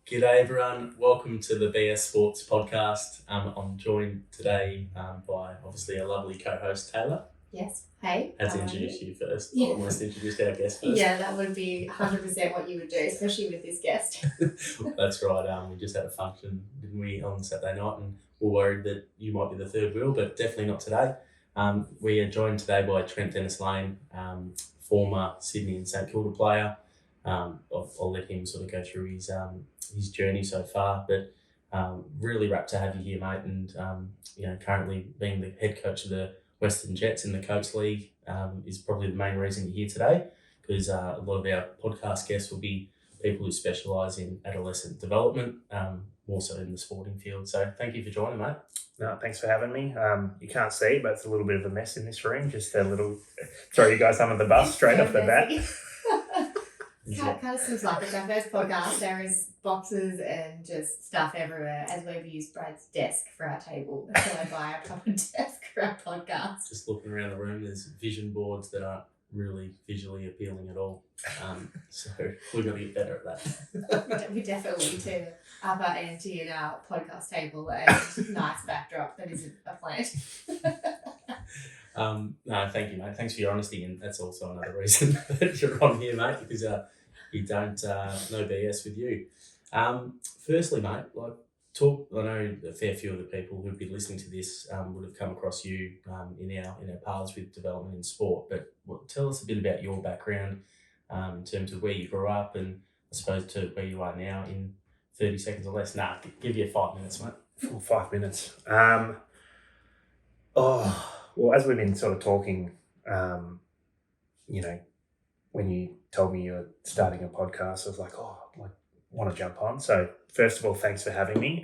G'day everyone, welcome to the BS Sports podcast. I'm joined today by obviously a lovely co-host Taylor. Yes, hey. Had to introduce you first, Yeah. almost introduced our guest first. Yeah, that would be 100% what you would do, especially with this guest. That's right, we just had a function, didn't we, on Saturday night, and we're worried that you might be the third wheel, but definitely not today. We are joined today by Trent former Sydney and St Kilda player. I'll let him sort of go through his journey so far, but really rapt to have you here, mate. And currently being the head coach of the Western Jets in the Coach League is probably the main reason you're here today, because a lot of our podcast guests will be people who specialise in adolescent development, more so in the sporting field. So thank you for joining, mate. No, thanks for having me. You can't see, but it's a little bit of a mess in this room. Just a little throw you guys under the bus straight off the bat. Kind of seems like it's our first podcast. There is boxes and just stuff everywhere, as we've used Brad's desk for our table until I buy a proper desk for our podcast. Just looking around the room, there's vision boards that aren't really visually appealing at all. So we've got to get better at that. We definitely need to up our ante at our podcast table and nice backdrop that isn't a plant. No, thank you, mate. Thanks for your honesty, and that's also another reason that you're on here, mate, because you don't no BS with you. Firstly, mate, I know a fair few of the people who've been listening to this would have come across you in our paths with development in sport, but tell us a bit about your background in terms of where you grew up and I suppose to where you are now in 30 seconds or less. Give you 5 minutes, mate. 5 minutes. Well, as we've been sort of talking, when you told me you were starting a podcast, I was like, want to jump on. So first of all, thanks for having me.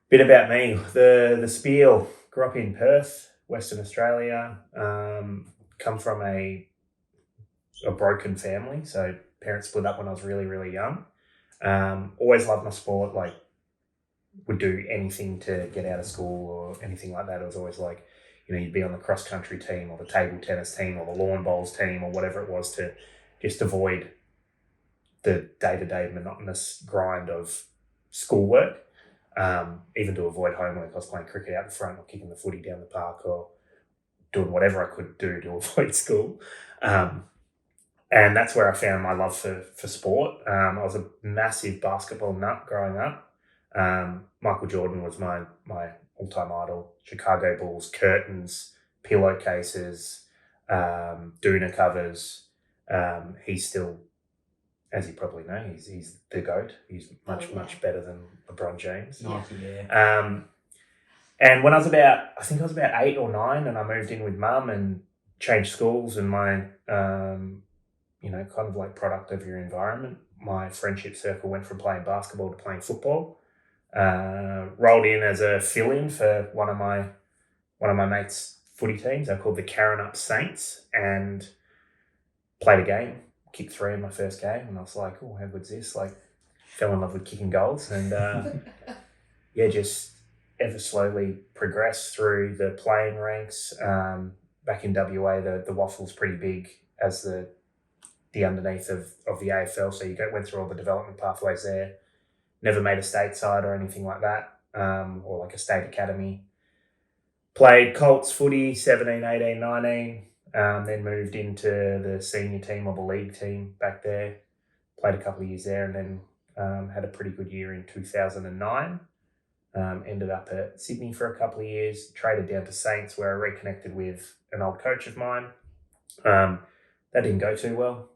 Bit about me, the spiel. Grew up in Perth, Western Australia. Come from a broken family. So parents split up when I was really, really young. Always loved my sport, would do anything to get out of school or anything like that. It was always you'd be on the cross-country team or the table tennis team or the lawn bowls team or whatever it was to just avoid the day-to-day monotonous grind of schoolwork, even to avoid homework. I was playing cricket out the front or kicking the footy down the park or doing whatever I could do to avoid school. And that's where I found my love for sport. I was a massive basketball nut growing up. Michael Jordan was my all-time idol. Chicago Bulls, curtains, pillowcases, Doona covers. He's still, as you probably know, he's the GOAT. He's much better than LeBron James. And when I was about 8 or 9, and I moved in with Mum and changed schools, and my kind of product of your environment, my friendship circle went from playing basketball to playing football. Rolled in as a fill-in for one of my mates' footy teams. They're called the Carron Saints, and played a game, kicked 3 in my first game, and I was like, oh, how good's this? Fell in love with kicking goals, and just ever slowly progressed through the playing ranks. Back in WA, the waffle's pretty big as the underneath of the AFL, so you went through all the development pathways there. Never made a stateside or anything like that, or a state academy. Played Colts footy, 17, 18, 19, then moved into the senior team or the league team back there. Played a couple of years there, and then had a pretty good year in 2009. Ended up at Sydney for a couple of years, traded down to Saints where I reconnected with an old coach of mine. That didn't go too well.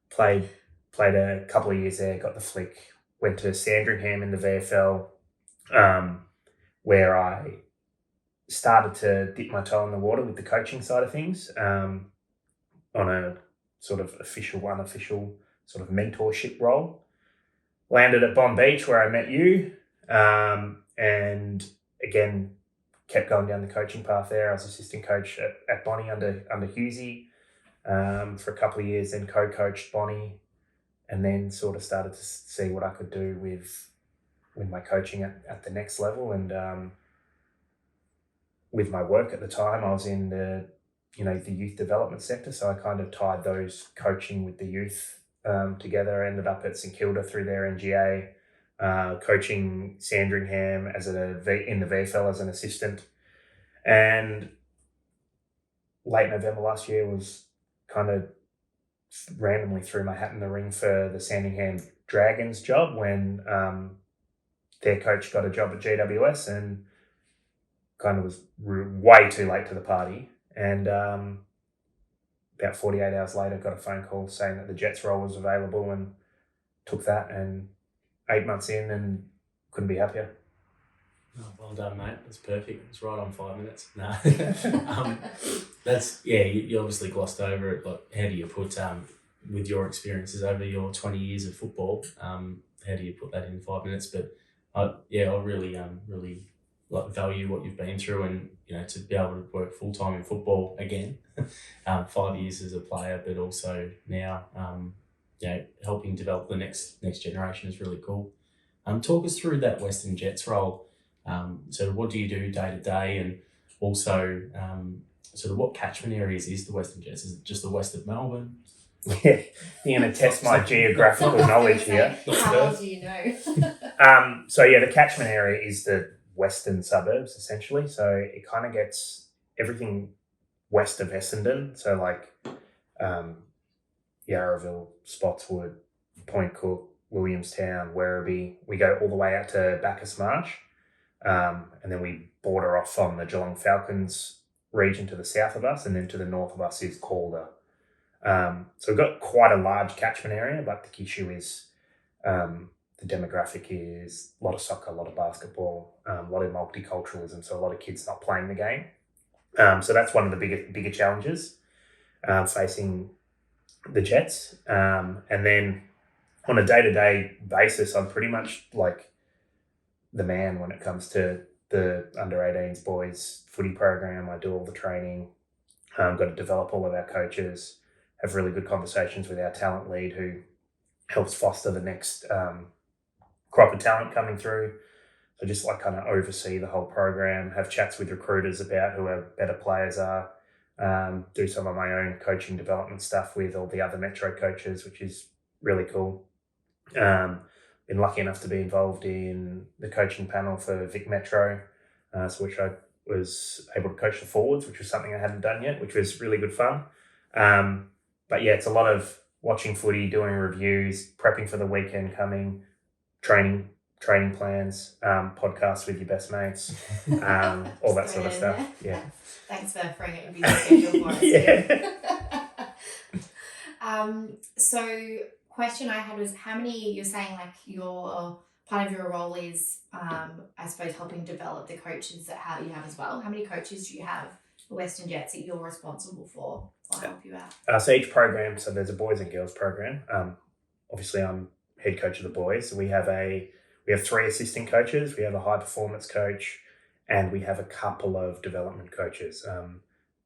Played a couple of years there, got the flick. Went to Sandringham in the VFL, where I started to dip my toe in the water with the coaching side of things, on a sort of official, unofficial sort of mentorship role. Landed at Bomb Beach where I met you, and again, kept going down the coaching path there. I was assistant coach at Bonnie under Husey for a couple of years, then co-coached Bonnie, and then sort of started to see what I could do with my coaching at the next level. And with my work at the time, I was in the youth development sector, so I kind of tied those coaching with the youth together. I ended up at St Kilda through their NGA, coaching Sandringham in the VFL as an assistant. And late November last year was kind of randomly threw my hat in the ring for the Sandringham Dragons job when their coach got a job at GWS and kind of was way too late to the party. And about 48 hours later, got a phone call saying that the Jets role was available and took that. And 8 months in and couldn't be happier. Oh, well done, mate. That's perfect. It's right on 5 minutes. No, you obviously glossed over it. Like, how do you put with your experiences over your 20 years of football? How do you put that in 5 minutes? But I really value what you've been through, and to be able to work full time in football again, 5 years as a player, but also now helping develop the next generation is really cool. Talk us through that Western Jets role. So what do you do day to day, and also sort of what catchment areas is the Western Jets? Is it just the west of Melbourne? Yeah, you're going to test my geographical knowledge here. How well do you know? The catchment area is the western suburbs, essentially. So it kind of gets everything west of Essendon. So like Yarraville, Spotswood, Point Cook, Williamstown, Werribee. We go all the way out to Bacchus Marsh. And then we border off on the Geelong Falcons region to the south of us, and then to the north of us is Calder. So we've got quite a large catchment area, but the key issue is the demographic is a lot of soccer, a lot of basketball, a lot of multiculturalism, so a lot of kids not playing the game. So that's one of the bigger challenges facing the Jets. And then on a day-to-day basis, I'm pretty much like the man when it comes to the under-18s boys footy program. I do all the training. Got to develop all of our coaches, have really good conversations with our talent lead who helps foster the next crop of talent coming through. So just like kind of oversee the whole program, have chats with recruiters about who our better players are, do some of my own coaching development stuff with all the other Metro coaches, which is really cool. Been lucky enough to be involved in the coaching panel for Vic Metro, which I was able to coach the forwards, which was something I hadn't done yet, which was really good fun. But yeah, it's a lot of watching footy, doing reviews, prepping for the weekend coming, training plans, podcasts with your best mates, all that sort of stuff. Yeah. Thanks for throwing it in your schedule for us. Yeah. So question I had was, how many, you're saying like your part of your role is I suppose helping develop the coaches that you have as well. How many coaches do you have for Western Jets that you're responsible for? I'll help you out. So each program, so there's a boys and girls program. Obviously I'm head coach of the boys. So we have 3 assistant coaches. We have a high performance coach, and we have a couple of development coaches.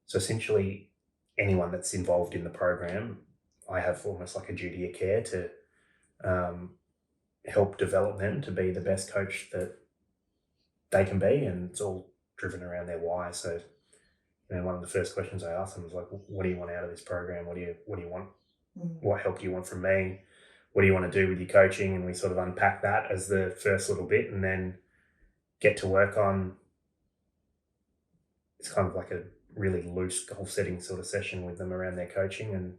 So essentially anyone that's involved in the program, I have almost like a duty of care to help develop them to be the best coach that they can be, and it's all driven around their why. So, one of the first questions I asked them was like, "What do you want out of this program? What do you want? What help do you want from me? What do you want to do with your coaching?" And we sort of unpack that as the first little bit, and then get to work on. It's kind of like a really loose goal setting sort of session with them around their coaching, and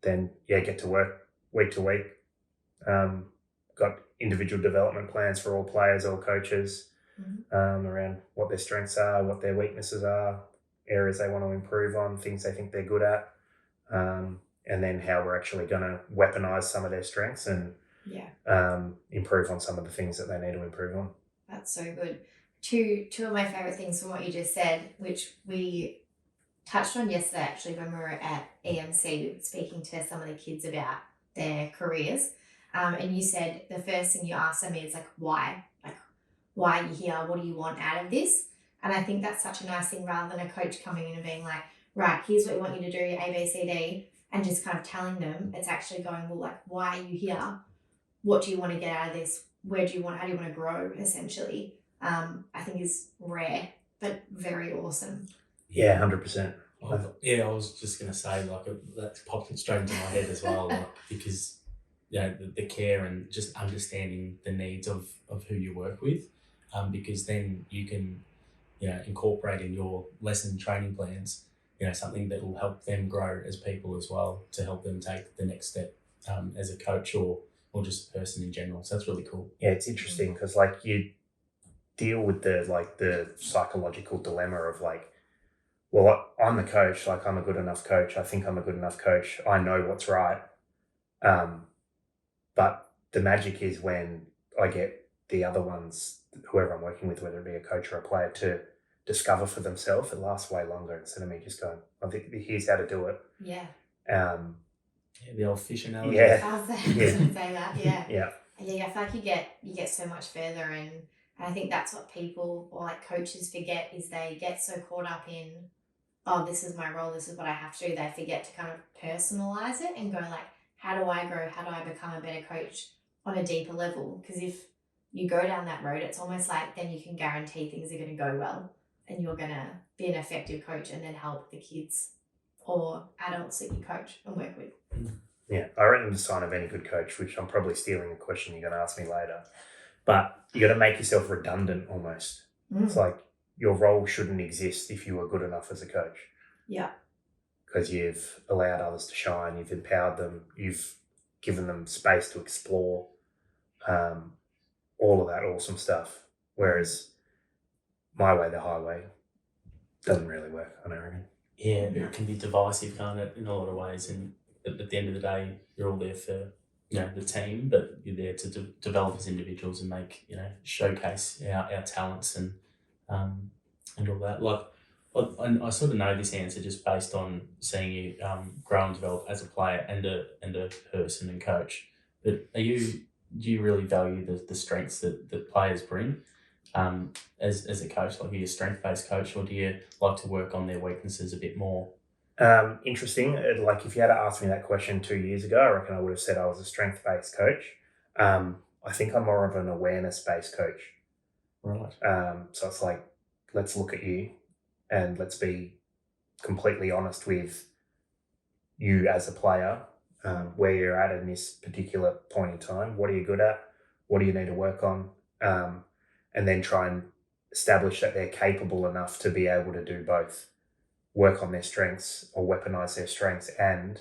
then get to work week to week. Got individual development plans for all players, all coaches, around what their strengths are, what their weaknesses are, areas they want to improve on, things they think they're good at, and then how we're actually going to weaponize some of their strengths and improve on some of the things that they need to improve on. That's so good. Two of my favourite things from what you just said, which we touched on yesterday actually when we were at EMC speaking to some of the kids about their careers. And you said the first thing you asked them is like, why? Like, why are you here? What do you want out of this? And I think that's such a nice thing, rather than a coach coming in and being like, right, here's what we want you to do, A, B, C, D, and just kind of telling them. It's actually going, well, like, why are you here? What do you want to get out of this? How do you want to grow, essentially? I think is rare, but very awesome. Yeah, 100%. I was just going to say, that's popped straight into my head as well, because, the care and just understanding the needs of who you work with, because then you can, incorporate in your lesson training plans, something that will help them grow as people as well, to help them take the next step as a coach or just a person in general. So that's really cool. Yeah, it's interesting because you deal with the psychological dilemma of well, I'm the coach, I'm a good enough coach. I think I'm a good enough coach. I know what's right. But the magic is when I get the other ones, whoever I'm working with, whether it be a coach or a player, to discover for themselves. It lasts way longer instead of me just going, I think here's how to do it. Yeah. The old fish analogy. Yeah. I was going to say that, yeah. Yeah. Yeah, I feel like you get so much further, and I think that's what people or coaches forget, is they get so caught up in, oh, this is my role, this is what I have to do. They forget to kind of personalize it and go how do I grow? How do I become a better coach on a deeper level? Because if you go down that road, it's almost like then you can guarantee things are going to go well and you're going to be an effective coach and then help the kids or adults that you coach and work with. Yeah, I reckon the sign of any good coach, which I'm probably stealing a question you're going to ask me later, but you got to make yourself redundant almost. It's your role shouldn't exist if you are good enough as a coach. Yeah. Because you've allowed others to shine, you've empowered them, you've given them space to explore, all of that awesome stuff. Whereas my way, the highway, doesn't really work, I don't reckon. Yeah, it can be divisive, can't it, in a lot of ways. And at the end of the day, you're all there for, the team, but you're there to develop as individuals and make, showcase our talents and all that. I sort of know this answer just based on seeing you grow and develop as a player and a person and coach. But do you really value the strengths that players bring as a coach? Are you a strength-based coach, or do you like to work on their weaknesses a bit more? Interesting. If you had asked me that question 2 years ago, I reckon I would have said I was a strength-based coach. I think I'm more of an awareness-based coach. Right. So it's let's look at you and let's be completely honest with you as a player, where you're at in this particular point in time. What are you good at? What do you need to work on? And then try and establish that they're capable enough to be able to do both, work on their strengths or weaponize their strengths, and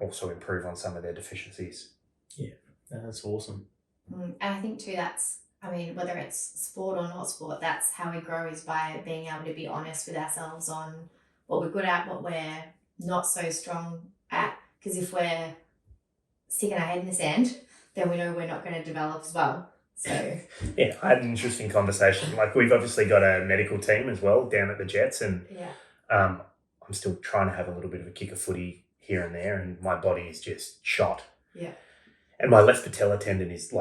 also improve on some of their deficiencies. Yeah, that's awesome. And I think too, whether it's sport or not sport, that's how we grow, is by being able to be honest with ourselves on what we're good at, what we're not so strong at. Because if we're sticking our head in the sand, then we know we're not going to develop as well. So yeah, I had an interesting conversation. We've obviously got a medical team as well down at the Jets, and I'm still trying to have a little bit of a kick of footy here and there, and my body is just shot. Yeah. And my left patella tendon is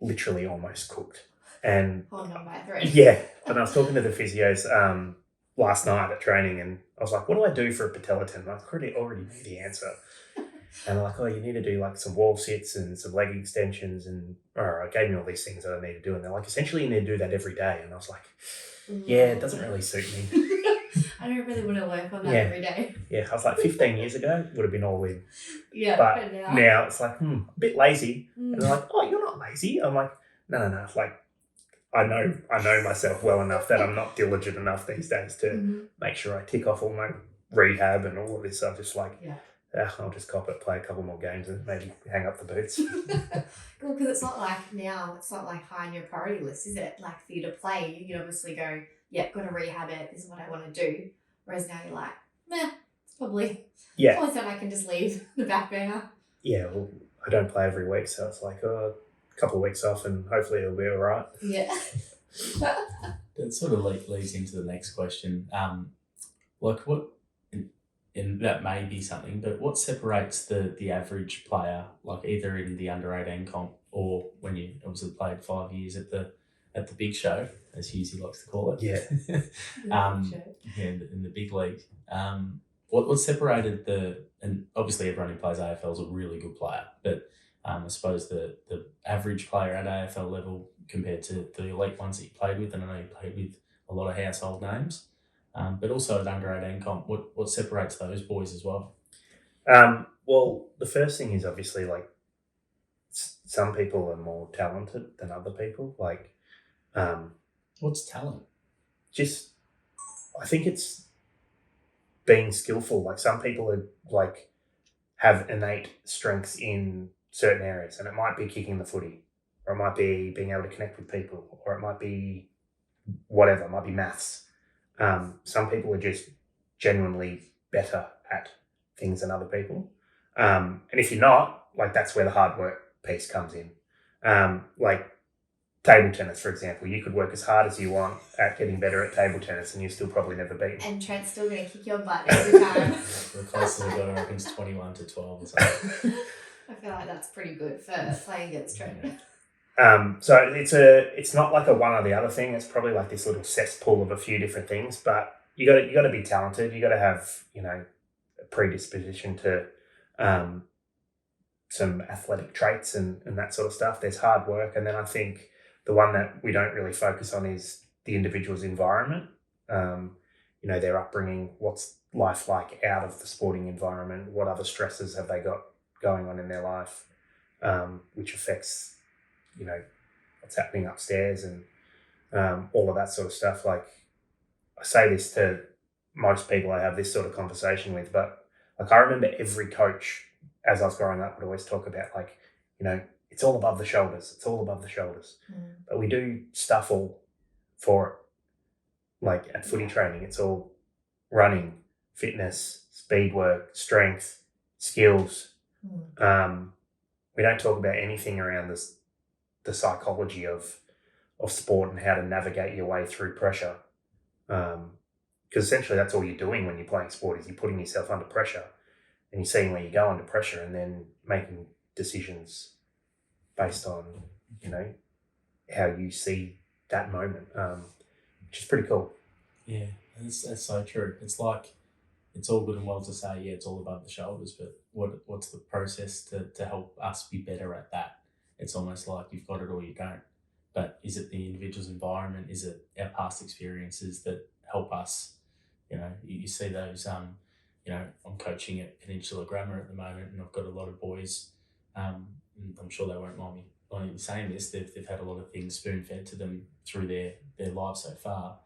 literally almost cooked. And holding on by a thread. Yeah. And I was talking to the physios last night at training, and I was like, what do I do for a patella tendon? I already knew the answer. And they're like, oh, you need to do some wall sits and some leg extensions, and I gave me all these things that I need to do. And they're like, essentially you need to do that every day. And I was like, yeah, it doesn't really suit me. I don't really want to work on that every day. Yeah, I was 15 years ago, would have been all in. Yeah, but now it's a bit lazy. And they're like, oh, you're not lazy. I'm like, no. I know myself well enough that I'm not diligent enough these days to make sure I tick off all my rehab and all of this. I'm just I'll just cop it, play a couple more games and maybe hang up the boots. Well, because it's not high on your priority list, is it? For you to play, you can obviously go, yeah, got to rehab it, this is what I want to do. Whereas now you're like, meh, it's probably something I can just leave the back burner. Yeah, well, I don't play every week, so it's a couple of weeks off and hopefully it'll be all right. Yeah. That sort of leads into the next question. What, and that may be something, but what separates the average player, either in the under 18 comp or when you obviously played 5 years at the big show, as Husey likes to call it. Yeah. In the big league. What separated and obviously everyone who plays AFL is a really good player, but I suppose the average player at AFL level compared to the elite ones that you played with, and I know you played with a lot of household names, But also at under 18 comp, what separates those boys as well? Well, the first thing is obviously like some people are more talented than other people. Like, What's talent? just I think it's being skillful. Like some people are like have innate strengths in certain areas, and it might be kicking the footy, or it might be being able to connect with people, or it might be whatever. It might be maths. Some people are just genuinely better at things than other people. And if you're not, like that's where the hard work piece comes in. Like table tennis, for example, you could work as hard as you want at getting better at table tennis, and you still probably never beat me. And Trent's still going to kick your butt every time. The closest we got, I reckon, is 21 to 12 or something. I feel like that's pretty good for playing against Trent. So it's not like a one or the other thing. It's probably like this little cesspool of a few different things. But you got to be talented. You got to have a predisposition to some athletic traits and that sort of stuff. There's hard work, and then I think the one that we don't really focus on is the individual's environment. Their upbringing. What's life like out of the sporting environment? What other stresses have they got going on in their life, which affects what's happening upstairs and all of that sort of stuff. Like I say this to most people I have this sort of conversation with, but like I remember every coach as I was growing up would always talk about like, it's all above the shoulders. It's all above the shoulders. But we do stuff all for it. Like at footy training, it's all running, fitness, speed work, strength, skills. We don't talk about anything around this, the psychology of sport and how to navigate your way through pressure. Because essentially that's all you're doing when you're playing sport is you're putting yourself under pressure and you're seeing where you go under pressure and then making decisions based on, how you see that moment, which is pretty cool. Yeah, that's so true. It's like, it's all good and well to say, yeah, it's all above the shoulders, but what's the process to help us be better at that? It's almost like you've got it or you don't. But is it the individual's environment? Is it our past experiences that help us? You see those, I'm coaching at Peninsula Grammar at the moment, and I've got a lot of boys, and I'm sure they won't mind me saying this, they've had a lot of things spoon-fed to them through their lives so far.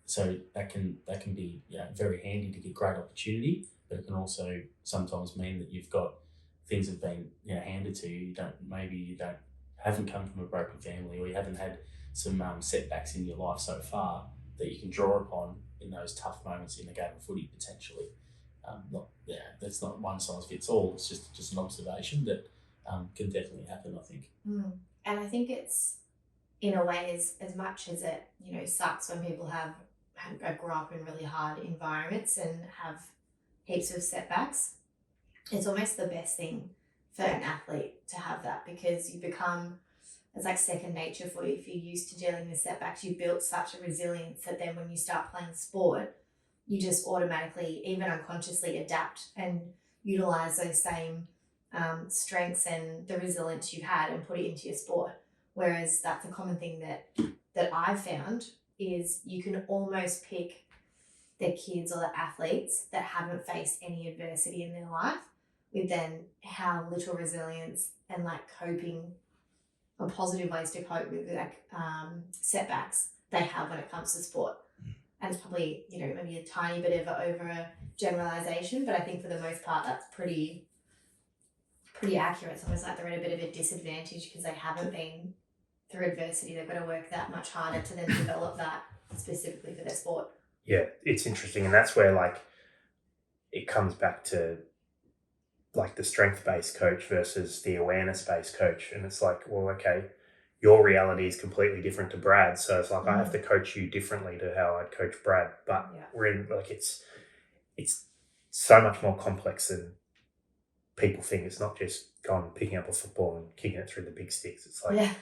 So that can be very handy to get great opportunity, but it can also sometimes mean that you've got things have been handed to you. You haven't come from a broken family, or you haven't had some setbacks in your life so far that you can draw upon in those tough moments in a game of footy potentially. That's not one size fits all. It's just an observation that can definitely happen, I think. And I think it's, in a way, as much as it sucks when people grow up in really hard environments and have heaps of setbacks, it's almost the best thing for an athlete to have that, because you become, it's like second nature for you. If you're used to dealing with setbacks, you built such a resilience that then when you start playing sport, you just automatically, even unconsciously, adapt and utilize those same strengths and the resilience you've had and put it into your sport. Whereas that's a common thing that I've found is you can almost pick the kids or the athletes that haven't faced any adversity in their life, with then how little resilience and like coping or positive ways to cope with setbacks they have when it comes to sport. And it's probably, maybe a tiny bit of over a generalization, but I think for the most part that's pretty accurate. It's almost like they're at a bit of a disadvantage because they haven't been through adversity. They've got to work that much harder to then develop that specifically for their sport. Yeah, it's interesting, and that's where like it comes back to like the strength-based coach versus the awareness-based coach, and it's like, well, okay, your reality is completely different to Brad's, so it's like I have to coach you differently to how I'd coach Brad, but we're in like it's so much more complex than people think. It's not just going picking up a football and kicking it through the big sticks. It's like I've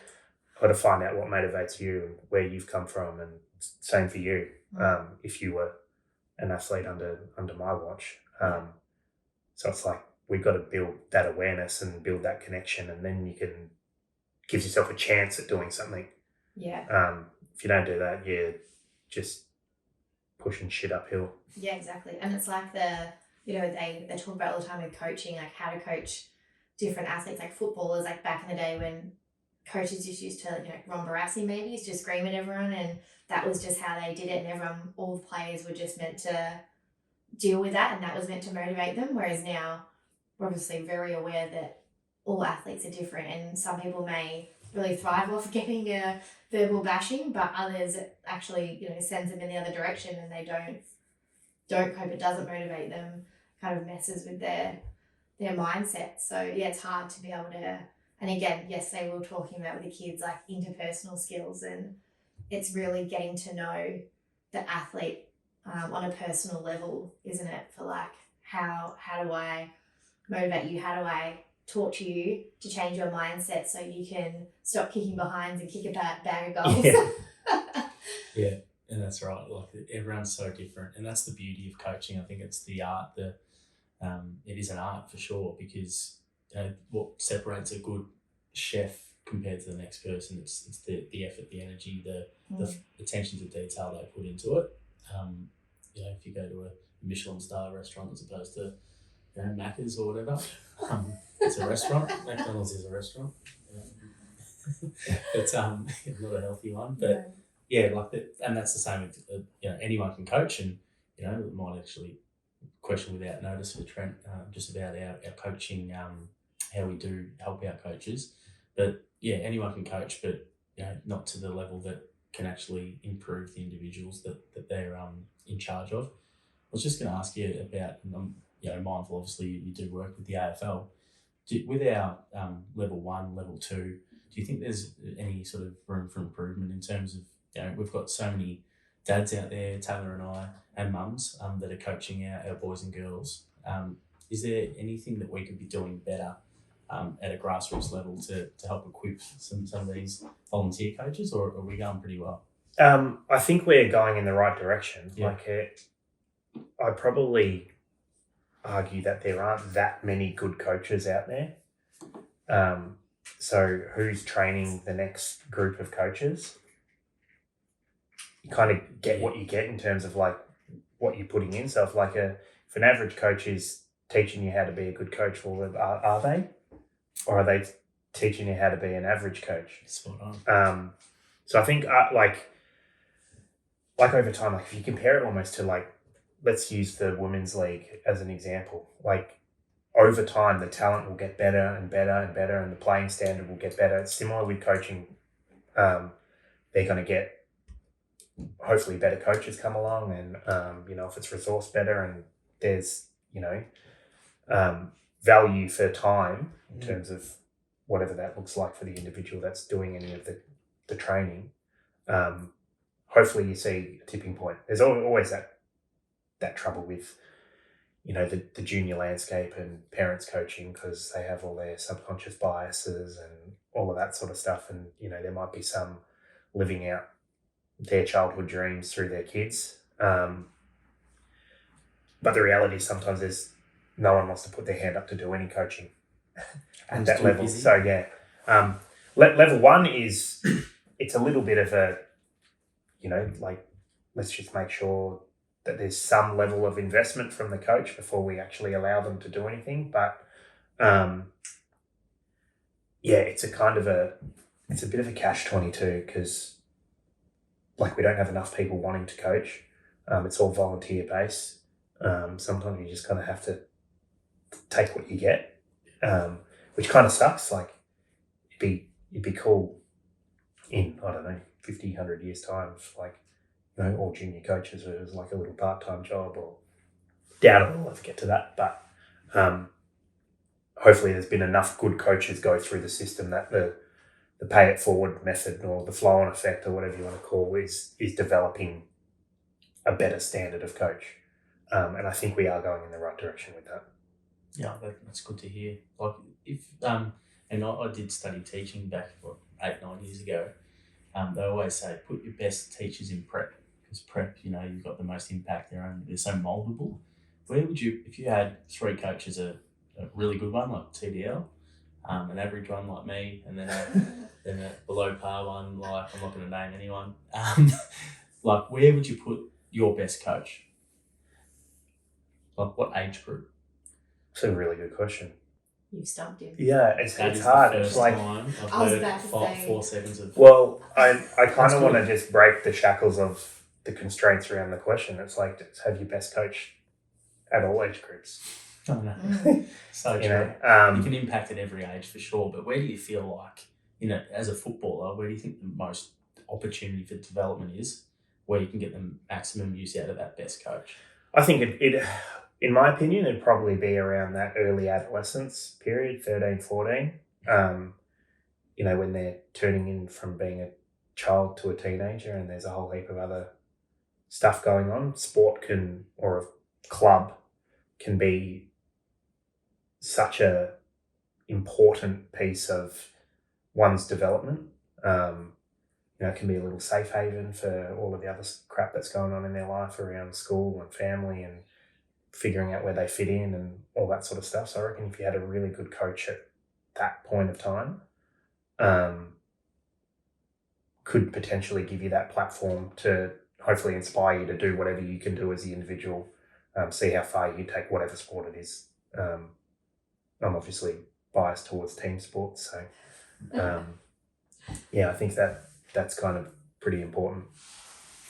got to find out what motivates you and where you've come from, and same for you. If you were an athlete under my watch, so it's like we've got to build that awareness and build that connection, and then you can give yourself a chance at doing something. If you don't do that, you're just pushing shit uphill. Yeah, exactly. And it's like they talk about all the time with coaching, like how to coach different athletes, like footballers, like back in the day when coaches just used to, Ron Barassi maybe used to scream at everyone, and that was just how they did it, and all the players were just meant to deal with that, and that was meant to motivate them. Whereas now we're obviously very aware that all athletes are different, and some people may really thrive off getting a verbal bashing, but others actually, sends them in the other direction, and they don't cope. It doesn't motivate them, kind of messes with their mindset. So yeah, it's hard to be able to. And again, yesterday we were talking about with the kids like interpersonal skills, and it's really getting to know the athlete on a personal level, isn't it? For like how do I motivate you? How do I talk to you to change your mindset so you can stop kicking behinds and kick a bag of goals? Yeah, and that's right. Like everyone's so different, and that's the beauty of coaching. I think it's the art. It is an art for sure, because what separates a good chef compared to the next person, it's the effort, the energy, the attention to detail they put into it. If you go to a Michelin star restaurant as opposed to Macca's or whatever, it's a restaurant. McDonald's is a restaurant. It's not a healthy one, but and that's the same with anyone can coach, and it might actually question without notice for Trent, just about our coaching, how we do help our coaches. But yeah, anyone can coach, but not to the level that can actually improve the individuals that they're in charge of. I was just going to ask you about, and I'm mindful, obviously you do work with the AFL. With our level 1, level 2, do you think there's any sort of room for improvement in terms of, we've got so many dads out there, Taylor and I, and mums that are coaching our boys and girls. Is there anything that we could be doing better at a grassroots level to help equip some of these volunteer coaches, or are we going pretty well? I think we're going in the right direction. Yeah. I'd probably argue that there aren't that many good coaches out there. So who's training the next group of coaches? You kind of get what you get in terms of like what you're putting in. So if an average coach is teaching you how to be a good coach, well, are they? Or are they teaching you how to be an average coach? Spot on. So I think like over time, like if you compare it almost to like, let's use the women's league as an example. Like over time, the talent will get better and better and better, and the playing standard will get better. It's similar with coaching. They're going to get hopefully better coaches come along, and if it's resourced better, and there's value for time in terms of whatever that looks like for the individual that's doing any of the training. Hopefully you see a tipping point. There's always that trouble with the junior landscape and parents coaching, because they have all their subconscious biases and all of that sort of stuff, and there might be some living out their childhood dreams through their kids, but the reality is sometimes no one wants to put their hand up to do any coaching at that level. Busy. So yeah, level 1 is it's a little bit of a let's just make sure that there's some level of investment from the coach before we actually allow them to do anything. But it's a bit of a catch-22, because like we don't have enough people wanting to coach. It's all volunteer based. Sometimes you just kind of have to take what you get, which kind of sucks. Like it'd be cool in, I don't know, 50, 100 years time, if like, all junior coaches it was like a little part-time job, or doubt it, we'll ever get to that. But hopefully there's been enough good coaches go through the system that the pay it forward method, or the flow on effect, or whatever you want to call it, is developing a better standard of coach. And I think we are going in the right direction with that. Yeah, that's good to hear. Like if and I did study teaching back 8-9 years ago. They always say put your best teachers in prep, because prep, you've got the most impact. They're so moldable. Where would you, if you had 3 coaches, a really good one like TDL, an average one like me, and then a below par one like, I'm not going to name anyone. Like where would you put your best coach? Like what age group? It's a really good question. You've stumped him. Yeah, it's hard. It's like, time I've I was heard about to say- 4 seconds of. well, I kind That's of want to good. just break the shackles of the constraints around the question. It's like, just have your best coach at all age groups. I don't know. Mm. So You true. know, You can impact at every age for sure, but where do you feel like, as a footballer, where do you think the most opportunity for development is, where you can get the maximum use out of that best coach? I think it in my opinion, it'd probably be around that early adolescence period, 13, 14. When they're turning in from being a child to a teenager, and there's a whole heap of other stuff going on. Sport or a club can be such a important piece of one's development. It can be a little safe haven for all of the other crap that's going on in their life around school and family and figuring out where they fit in and all that sort of stuff. So I reckon if you had a really good coach at that point of time, could potentially give you that platform to hopefully inspire you to do whatever you can do as the individual, see how far you can take whatever sport it is. I'm obviously biased towards team sports, so I think that's kind of pretty important.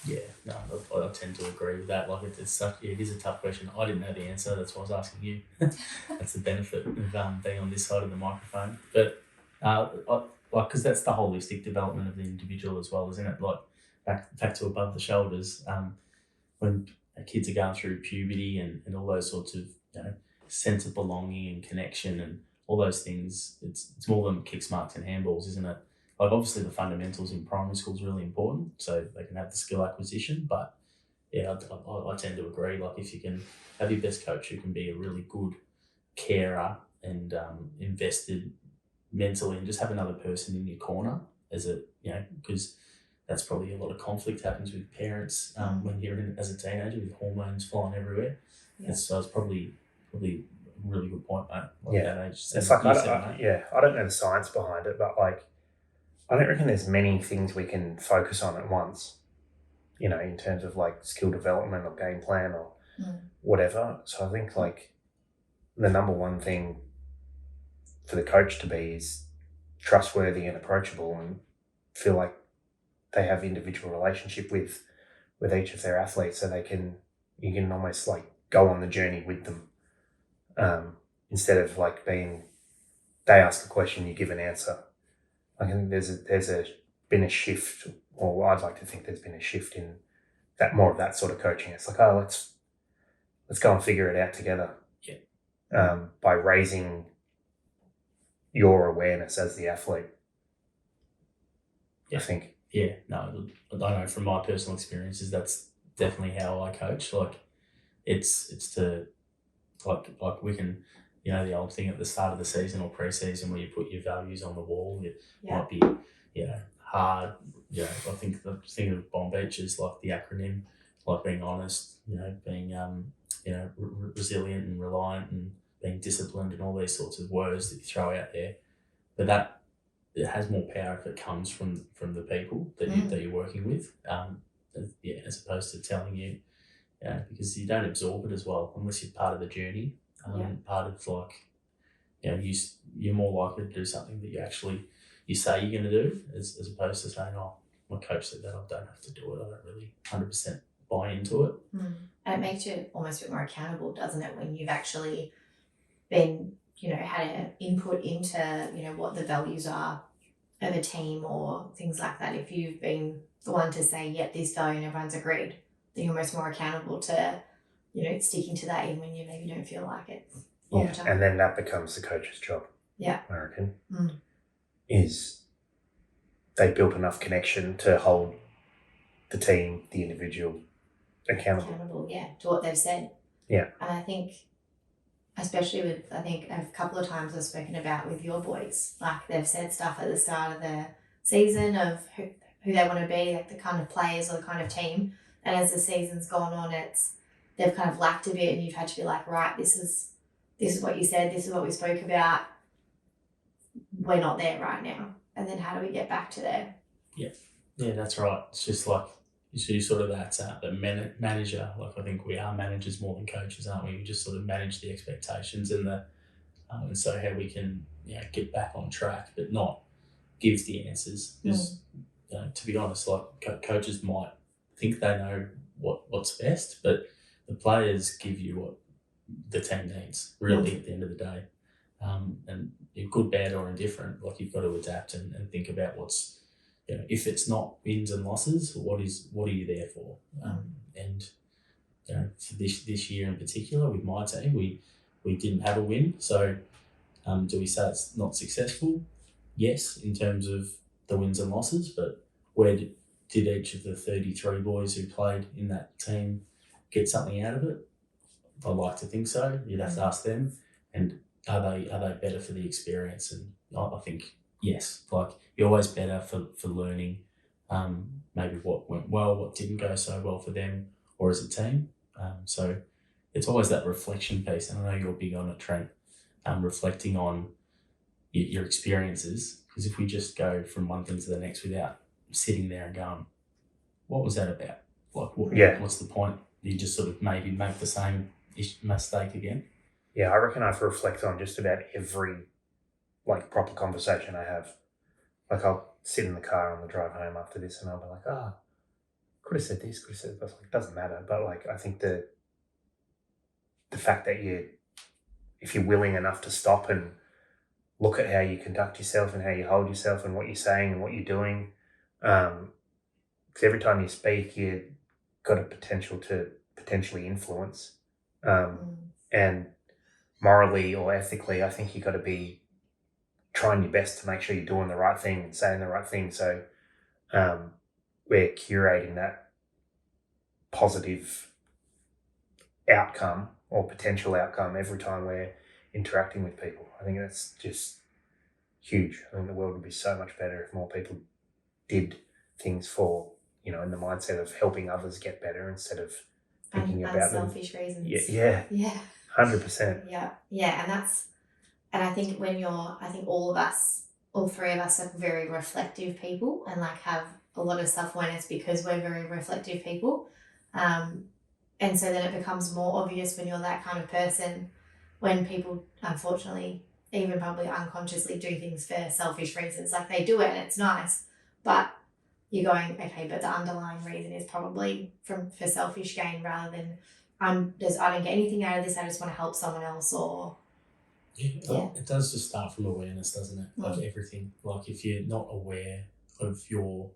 Yeah, no, I tend to agree with that. Like it is a tough question. I didn't know the answer. That's why I was asking you. That's the benefit of being on this side of the microphone. But because that's the holistic development of the individual as well, isn't it? Like back to above the shoulders. When kids are going through puberty and all those sorts of sense of belonging and connection and all those things, it's more than kicks, marks, and handballs, isn't it? Like obviously the fundamentals in primary school is really important, so they can have the skill acquisition. But yeah, I tend to agree. Like if you can have your best coach who can be a really good carer and invested mentally, and just have another person in your corner because that's probably a lot of conflict happens with parents when you're as a teenager with hormones flying everywhere. Yeah. So it's probably a really good point, mate. That age. It's like I don't know the science behind it, but like I don't reckon there's many things we can focus on at once, in terms of like skill development or game plan or whatever. So I think like the number one thing for the coach to be is trustworthy and approachable and feel like they have individual relationship with each of their athletes, so you can almost like go on the journey with them, instead of like they ask a question, you give an answer. I think there's been a shift, or I'd like to think there's been a shift in that, more of that sort of coaching. It's like, oh, let's go and figure it out together. Yeah. By raising your awareness as the athlete. Yeah. I think. Yeah, no, I know from my personal experiences, that's definitely how I coach. Like it's to like we can, the old thing at the start of the season or pre-season where you put your values on the wall. It might be, hard. I think the thing of Bomb Beach is like the acronym, like being honest, being resilient and reliant and being disciplined and all these sorts of words that you throw out there. But that it has more power if it comes from the people that you're working with, as opposed to telling you, because you don't absorb it as well unless you're part of the journey. Part of like, you're more likely to do something that you say you're going to do, as opposed to saying, oh, my coach said that, I don't have to do it. I don't really 100% buy into it. And it makes you almost a bit more accountable, doesn't it, when you've actually been, had an input into, what the values are of a team or things like that. If you've been the one to say, yeah, this value and everyone's agreed, then you're almost more accountable to, sticking to that even when you maybe don't feel like it all the time. And then that becomes the coach's job. Yeah. I reckon. Is they built enough connection to hold the team, the individual accountable. To what they've said. Yeah. And I think, especially with, a couple of times I've spoken about with your boys, like they've said stuff at the start of the season of who they want to be, like the kind of players or the kind of team. And as the season's gone on, they've kind of lacked a bit, and you've had to be like, right, this is what you said, this is what we spoke about. We're not there right now. And then how do we get back to there? Yeah, that's right. It's just like So you're sort of that manager. Like I think we are managers more than coaches, aren't we? We just sort of manage the expectations and so how we can get back on track, but not give the answers. Because to be honest, like coaches might think they know what's best, but the players give you what the team needs really at the end of the day. And good, bad, or indifferent, like you've got to adapt and think about what's, if it's not wins and losses, what are you there for? And for this year in particular with my team, we didn't have a win. So do we say it's not successful? Yes, in terms of the wins and losses, but where did each of the 33 boys who played in that team get something out of it? I'd like to think so. You'd have to ask them. And are they better for the experience? And I think yes. Like you're always better for learning maybe what went well, what didn't go so well for them or as a team. So it's always that reflection piece. And I know you're big on it, Trent, reflecting on your experiences. Because if we just go from one thing to the next without sitting there and going, what was that about? Like, what's the point? You just sort of maybe make the same mistake again. Yeah, I reckon I have to reflect on just about every proper conversation I have. Like I'll sit in the car on the drive home after this and I'll be like, could have said this, could have said that. Like, it doesn't matter. But I think the fact that if you're willing enough to stop and look at how you conduct yourself and how you hold yourself and what you're saying and what you're doing, because every time you speak, you've got a potential to potentially influence. And morally or ethically, I think you've got to be trying your best to make sure you're doing the right thing and saying the right thing. So we're curating that positive outcome or potential outcome every time we're interacting with people. I think that's just huge. I think the world would be so much better if more people did things for, in the mindset of helping others get better instead of thinking about them. Selfish reasons. Yeah. 100%. Yeah. And I think I think all three of us are very reflective people and have a lot of self-awareness because we're very reflective people. And so then it becomes more obvious when you're that kind of person, when people, unfortunately, even probably unconsciously do things for selfish reasons. Like they do it and it's nice, but you're going, okay, but the underlying reason is probably for selfish gain rather than I don't get anything out of this, I just want to help someone else or... It does just start from awareness, doesn't it? Like everything. Like if you're not aware of your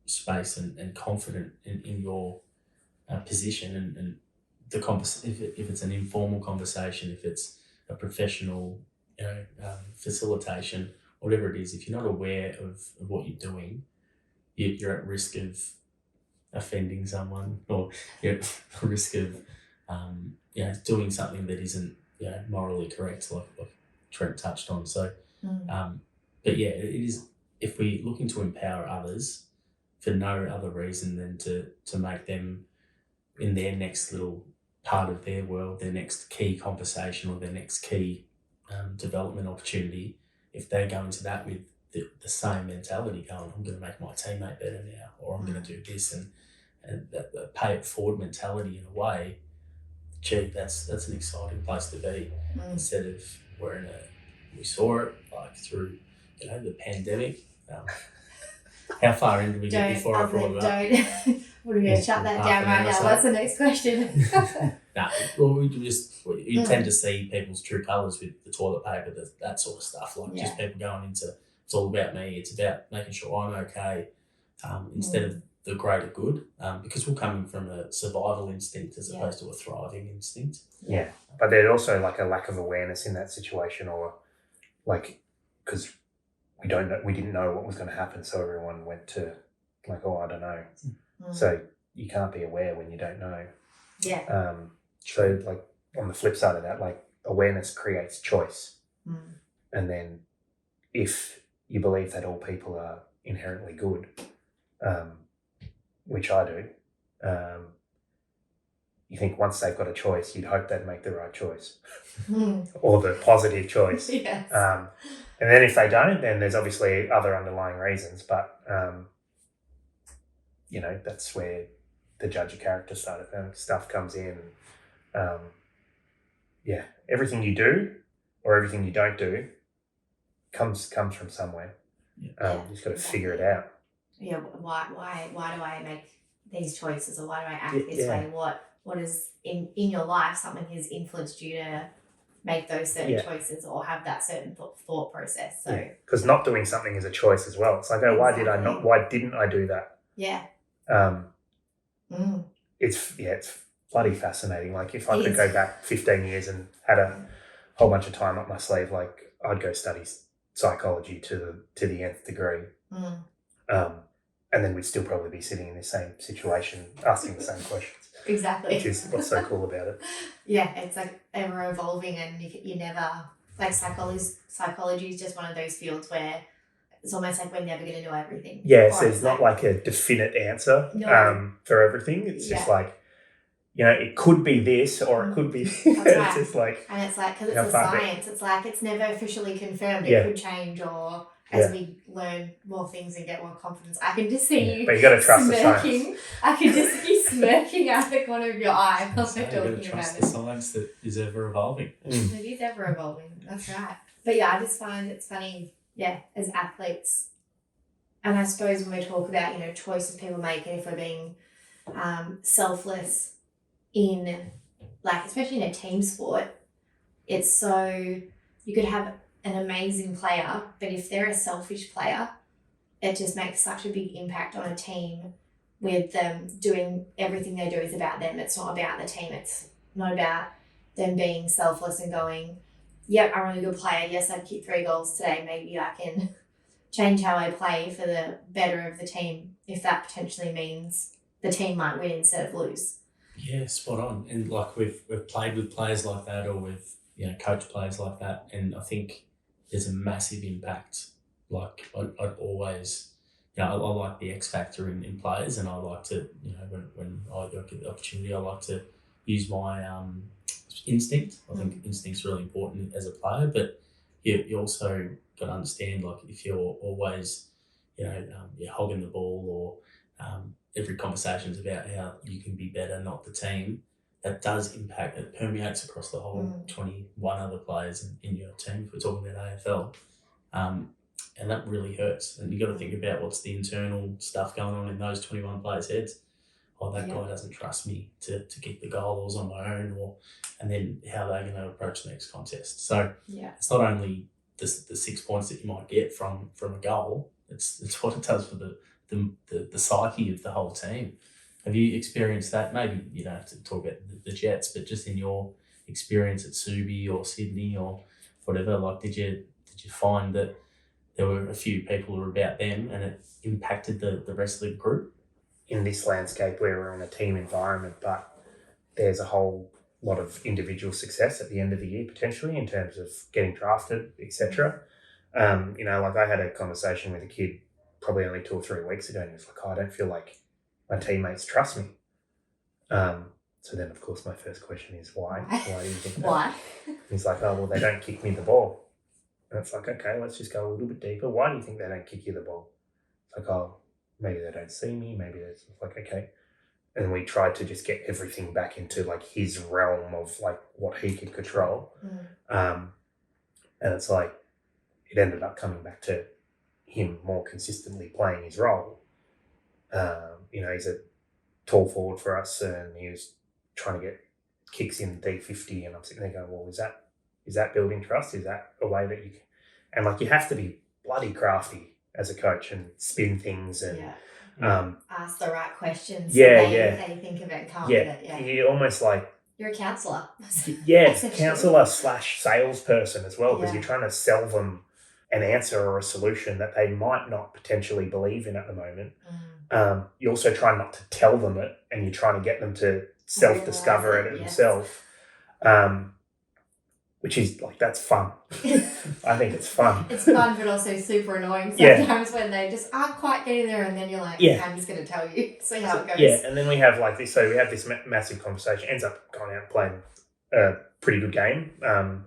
space and confident in your position and the if it's an informal conversation, if it's a professional facilitation, whatever it is, if you're not aware of what you're doing, you're at risk of offending someone or you're at risk of doing something that isn't morally correct, like Trent touched on. So but yeah, it is, if we're looking to empower others for no other reason than to make them in their next little part of their world, their next key conversation or their next key development opportunity, if they go into that with the same mentality, going, I'm going to make my teammate better now, or I'm going to do this, and that pay it forward mentality in a way, gee, that's an exciting place to be. Instead of we saw it like through the pandemic. How far in did we get before I brought it up? We're going to shut that down right now. What's the next question? Well, you tend to see people's true colours with the toilet paper, that sort of stuff. Just people going into, it's all about me. It's about making sure I'm okay, instead of the greater good, because we're coming from a survival instinct as opposed to a thriving instinct. Yeah, but there's also a lack of awareness in that situation, or because we didn't know what was going to happen, so everyone went to I don't know. So you can't be aware when you don't know. Yeah. So on the flip side of that, awareness creates choice. And then if you believe that all people are inherently good, which I do, you think once they've got a choice, you'd hope they'd make the right choice or the positive choice. Yes. And then if they don't, then there's obviously other underlying reasons, but that's where the judge of character side of stuff comes in. Everything you do or everything you don't do comes from somewhere. You just got to figure it out. Yeah, why do I make these choices, or why do I act this way? What is in your life something has influenced you to make those certain choices or have that certain thought process? So because not doing something is a choice as well. It's like, why didn't I do that? Yeah. It's bloody fascinating. Like if I could go back 15 years and had a whole bunch of time up my sleeve, like I'd go study psychology to the nth degree. And then we'd still probably be sitting in the same situation, asking the same questions. Exactly. Which is what's so cool about it. Yeah, it's like ever evolving, and you never, like, psychology is just one of those fields where it's almost like we're never going to know everything. Yeah, so it's not like a definite answer for everything. It's just like, it could be this or it could be That's right. It's just like, and it's like, because it's a science, it's like it's never officially confirmed. It could change, or as we learn more things and get more confidence. I can just see you. But you got to trust smirking. the science. I can just see you smirking out the corner of your eye while we're talking about trust it. the science that is ever evolving. It is ever evolving. That's right. But I just find it's funny. As athletes, and I suppose when we talk about choices people make, and if we're being selfless in, like, especially in a team sport, it's so, you could have an amazing player, but if they're a selfish player, it just makes such a big impact on a team, with them doing everything they do is about them. It's not about the team. It's not about them being selfless and going, yep, I'm a really good player. Yes, I've kicked 3 goals today. Maybe I can change how I play for the better of the team, if that potentially means the team might win instead of lose. Yeah, spot on. And like we've played with players like that, or with coached players like that, and I think there's a massive impact. Like I'd always, I like the X factor in players, and I like to, when I get the opportunity, I like to use my instinct. I think instinct's really important as a player, but you also got to understand, like, if you're always, you're hogging the ball, or every conversation's about how you can be better, not the team, that does impact, it permeates across the whole 21 other players in your team, if we're talking about AFL. And that really hurts. And you got to think about what's the internal stuff going on in those 21 players' heads. Oh, that guy doesn't trust me to kick the goal, or was on my own, and then how they're going to approach the next contest. So it's not only the 6 points that you might get from a goal, it's what it does for the psyche of the whole team. Have you experienced that? Maybe you don't have to talk about the Jets, but just in your experience at Subi or Sydney or whatever, like, did you find that there were a few people who were about them and it impacted the rest of the group? In this landscape where we're in a team environment, but there's a whole lot of individual success at the end of the year, potentially, in terms of getting drafted, etc. Like I had a conversation with a kid probably only 2 or 3 weeks ago, and he was like, I don't feel like my teammates trust me. So then, of course, my first question is, why? Why do you think that? Why? He's like, oh, well, they don't kick me the ball. And it's like, okay, let's just go a little bit deeper. Why do you think they don't kick you the ball? It's like, oh, maybe they don't see me. Maybe it's like, okay. And we tried to just get everything back into, like, his realm of, like, what he could control. And it's like, it ended up coming back to him more consistently playing his role. He's a tall forward for us, and he was trying to get kicks in D50, and I'm sitting there going, well, is that building trust? Is that a way that you can? And, like, you have to be bloody crafty as a coach and spin things and ask the right questions. They think of it and come up with it. Yeah, you're almost like, you're a counsellor. counsellor / salesperson as well, because you're trying to sell them an answer or a solution that they might not potentially believe in at the moment. You also try not to tell them it, and you're trying to get them to self-discover it themselves, which is, like, that's fun. I think it's fun. It's fun, but also super annoying sometimes when they just aren't quite getting there, and then you're like, okay, I'm just going to tell you, see how it goes. Yeah, and then we have, like, this. So we have this massive conversation. Ends up going out and playing a pretty good game a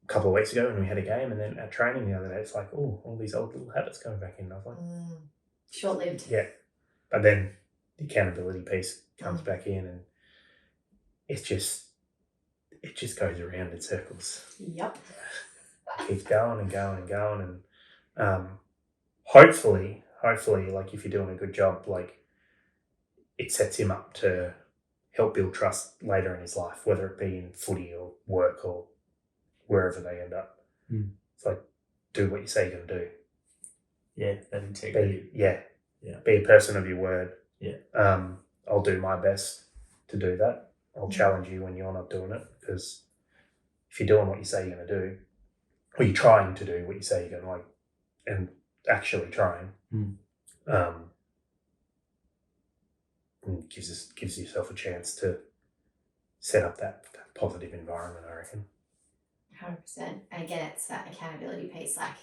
couple of weeks ago when we had a game, and then at training the other day, it's like, oh, all these old little habits coming back in. And I was like, short-lived. Yeah, but then the accountability piece comes back in, and it just goes around in circles. Yep. It keeps going and going and going, and hopefully, like if you're doing a good job, like it sets him up to help build trust later in his life, whether it be in footy or work or wherever they end up. It's like, do what you say you're going to do. Yeah, that integrity. Be a person of your word. Yeah. I'll do my best to do that. I'll challenge you when you're not doing it, because if you're doing what you say you're going to do, or you're trying to do what you say you're going to, like, and actually trying, gives yourself a chance to set up that positive environment, I reckon. 100%. And again, it's that accountability piece. Like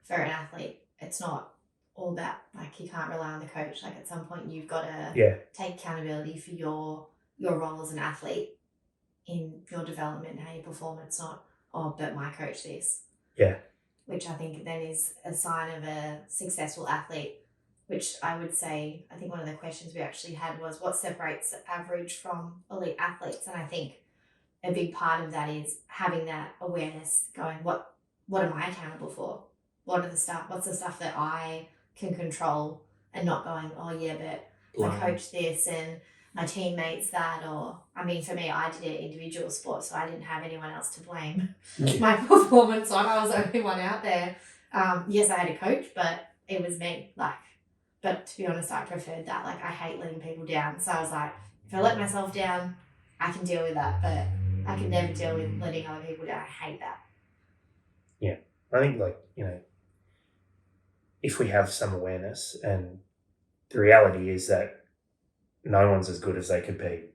for an athlete, it's not all about, like, you can't rely on the coach. Like at some point you've got to take accountability for your role as an athlete in your development, how you perform. It's not, oh, but my coach this. Yeah. Which I think then is a sign of a successful athlete, which I would say, I think one of the questions we actually had was what separates average from elite athletes? And I think a big part of that is having that awareness, going, what am I accountable for? What's the stuff that I can control, and not going, oh yeah, but my coach this and my teammates that, or, I mean, for me, I did an individual sport, so I didn't have anyone else to blame my performance on. I was the only one out there. Yes, I had a coach, but it was me. But to be honest, I preferred that. Like, I hate letting people down. So I was like, if I let myself down, I can deal with that, but I can never deal with letting other people down. I hate that. Yeah. I think, like, if we have some awareness, and the reality is that no one's as good as they could be,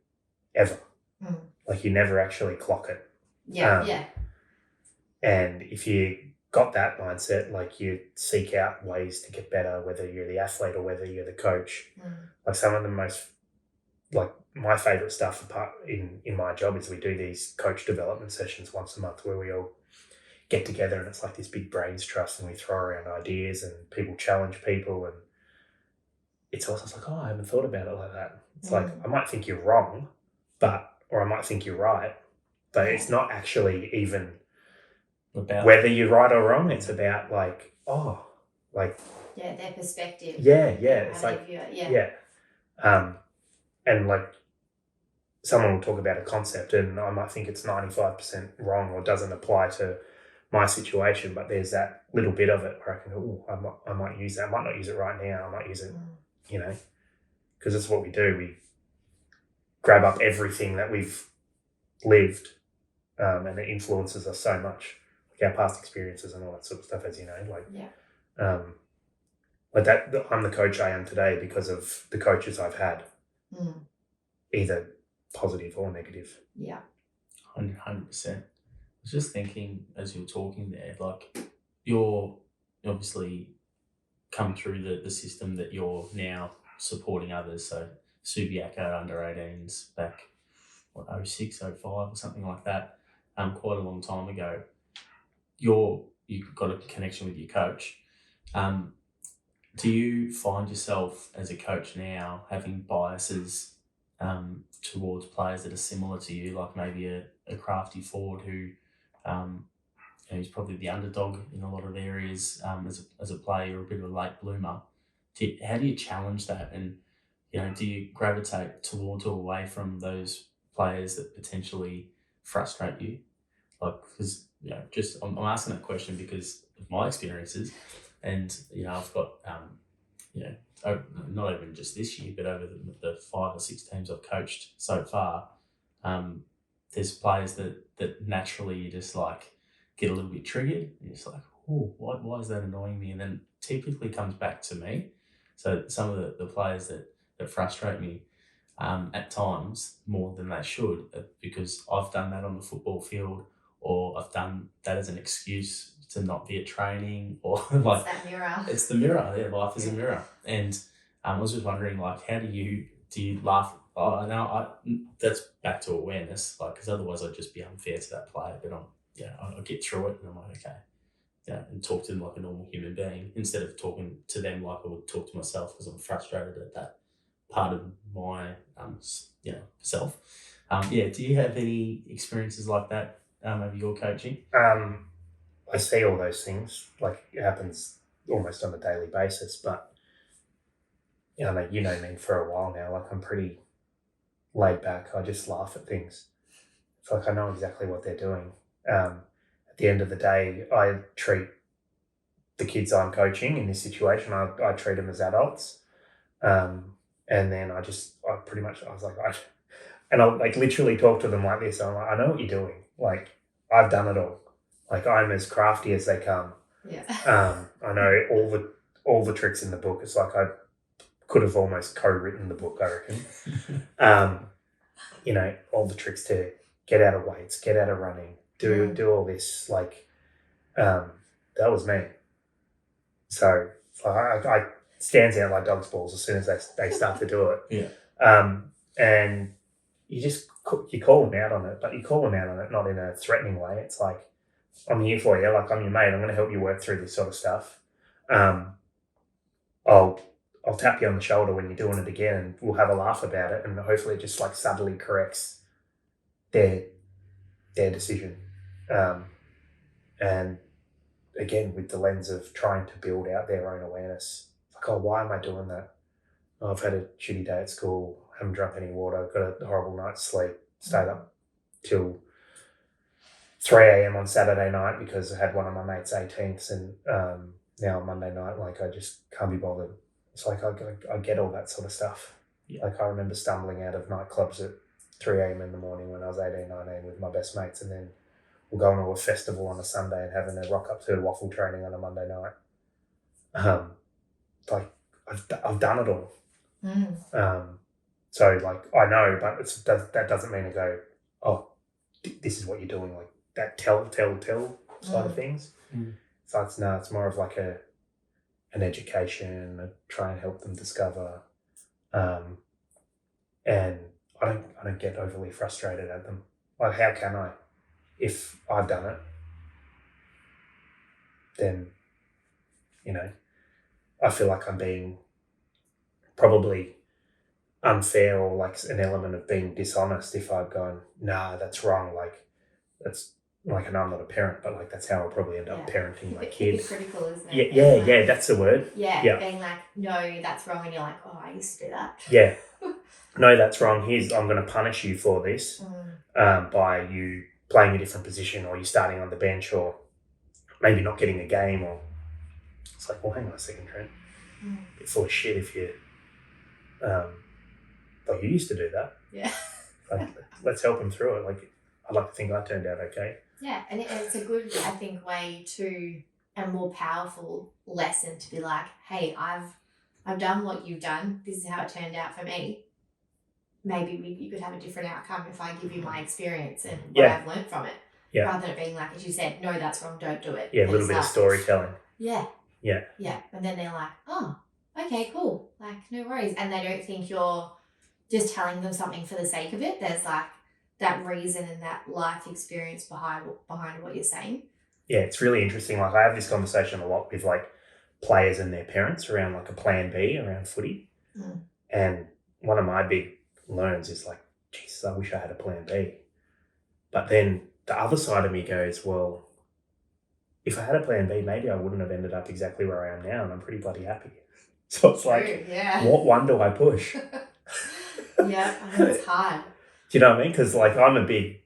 ever. Like, you never actually clock it. Yeah. And if you got that mindset, like, you seek out ways to get better, whether you're the athlete or whether you're the coach. Like, some of the most, like, my favourite stuff apart in my job is we do these coach development sessions once a month where we all get together, and it's like this big brains trust, and we throw around ideas and people challenge people, and it's also like, oh, I haven't thought about it like that. It's like, I might think you're wrong, or I might think you're right, but it's not actually even about whether you're right or wrong. It's about like, their perspective. Yeah. It's like, and like, someone will talk about a concept and I might think it's 95% wrong or doesn't apply to my situation, but there's that little bit of it where I can go, oh, I might use that. I might not use it right now. I might use it, because that's what we do. We grab up everything that we've lived, and it influences us so much, like our past experiences and all that sort of stuff, as you know. Like that, I'm the coach I am today because of the coaches I've had, either positive or negative. Yeah. 100%. I was just thinking as you were talking there, like, you're obviously come through the system that you're now supporting others. So Subiaco under 18s back, 06, 05 or something like that, quite a long time ago. You've got a connection with your coach. Do you find yourself as a coach now having biases towards players that are similar to you, like maybe a crafty forward who he's probably the underdog in a lot of areas as a player, or a bit of a late bloomer? How do you challenge that? And do you gravitate towards or away from those players that potentially frustrate you? Like, because I'm asking that question because of my experiences, and I've got not even just this year, but over the 5 or 6 teams I've coached so far, there's players that naturally you just like get a little bit triggered. And you're just like, oh, why is that annoying me? And then typically comes back to me. So some of the players that frustrate me at times more than they should, because I've done that on the football field, or I've done that as an excuse to not be at training, or like, it's that mirror. It's the mirror. Yeah, life is a mirror. And I was just wondering, like, how do you laugh? Oh, no, that's back to awareness, like, because otherwise I'd just be unfair to that player. But I get through it, and I'm like, okay, and talk to them like a normal human being instead of talking to them like I would talk to myself, because I'm frustrated at that part of my self. Do you have any experiences like that over your coaching? I see all those things, like it happens almost on a daily basis, but you know me for a while now, like I'm pretty laid back. I just laugh at things. It's like I know exactly what they're doing. At the end of the day, I treat the kids I'm coaching in this situation, I treat them as adults. And then I was like, I'll like literally talk to them like this. I'm like, I know what you're doing. Like, I've done it all. Like, I'm as crafty as they come. Yeah. I know all the tricks in the book. It's like I could have almost co-written the book, I reckon. All the tricks to get out of weights, get out of running, do all this. Like, that was me. So I stands out like dog's balls as soon as they start to do it. Yeah. And you call them out on it, but you call them out on it not in a threatening way. It's like, I'm here for you. Like, I'm your mate. I'm going to help you work through this sort of stuff. I'll tap you on the shoulder when you're doing it again, and we'll have a laugh about it. And hopefully, it just like subtly corrects their decision. And again, with the lens of trying to build out their own awareness. Like, oh, why am I doing that? Oh, I've had a shitty day at school, haven't drunk any water, got a horrible night's sleep, stayed up till 3 a.m. on Saturday night because I had one of my mates' 18ths, and now on Monday night, like, I just can't be bothered. It's like I get all that sort of stuff. Yeah. Like, I remember stumbling out of nightclubs at 3 a.m. in the morning when I was 18, 19 with my best mates, and then we're going to a festival on a Sunday and having a rock up to waffle training on a Monday night. Like, I've done it all. So like, I know, but that doesn't mean to go, oh, this is what you're doing, like that tell side of things. So it's more of like an education, try and help them discover, and I don't get overly frustrated at them. Like, how can I? If I've done it, then, I feel like I'm being probably unfair, or like an element of being dishonest if I've gone, nah, that's wrong. Like, that's like, I know I'm not a parent, but like, that's how I'll probably end up parenting my kid. Hypocritical, isn't it? Yeah, that's the word. Yeah, being like, no, that's wrong, and you're like, oh, I used to do that. Yeah. No, that's wrong. I'm going to punish you for this by you playing a different position, or you starting on the bench, or maybe not getting a game. Or it's like, well, hang on a second, Trent. A bit full of shit if you, like, you used to do that. Yeah. Like, let's help him through it. Like, I'd like to think I turned out okay. Yeah, and it's a good, I think, way to, a more powerful lesson to be like, hey, I've done what you've done. This is how it turned out for me. Maybe you could have a different outcome if I give you my experience and what I've learned from it. Yeah. Rather than it being like, as you said, no, that's wrong, don't do it. Yeah, a little bit of storytelling. Yeah. Yeah. Yeah. And then they're like, oh, okay, cool. Like, no worries. And they don't think you're just telling them something for the sake of it. There's like that reason and that life experience behind what you're saying. Yeah, it's really interesting. Like, I have this conversation a lot with like players and their parents around like a plan B around footy. And one of my big learns is like, Jesus, I wish I had a plan B. But then the other side of me goes, well, if I had a plan B, maybe I wouldn't have ended up exactly where I am now, and I'm pretty bloody happy. So it's like, what one do I push? Yeah, I know it's hard. Do you know what I mean? Because like, I'm a big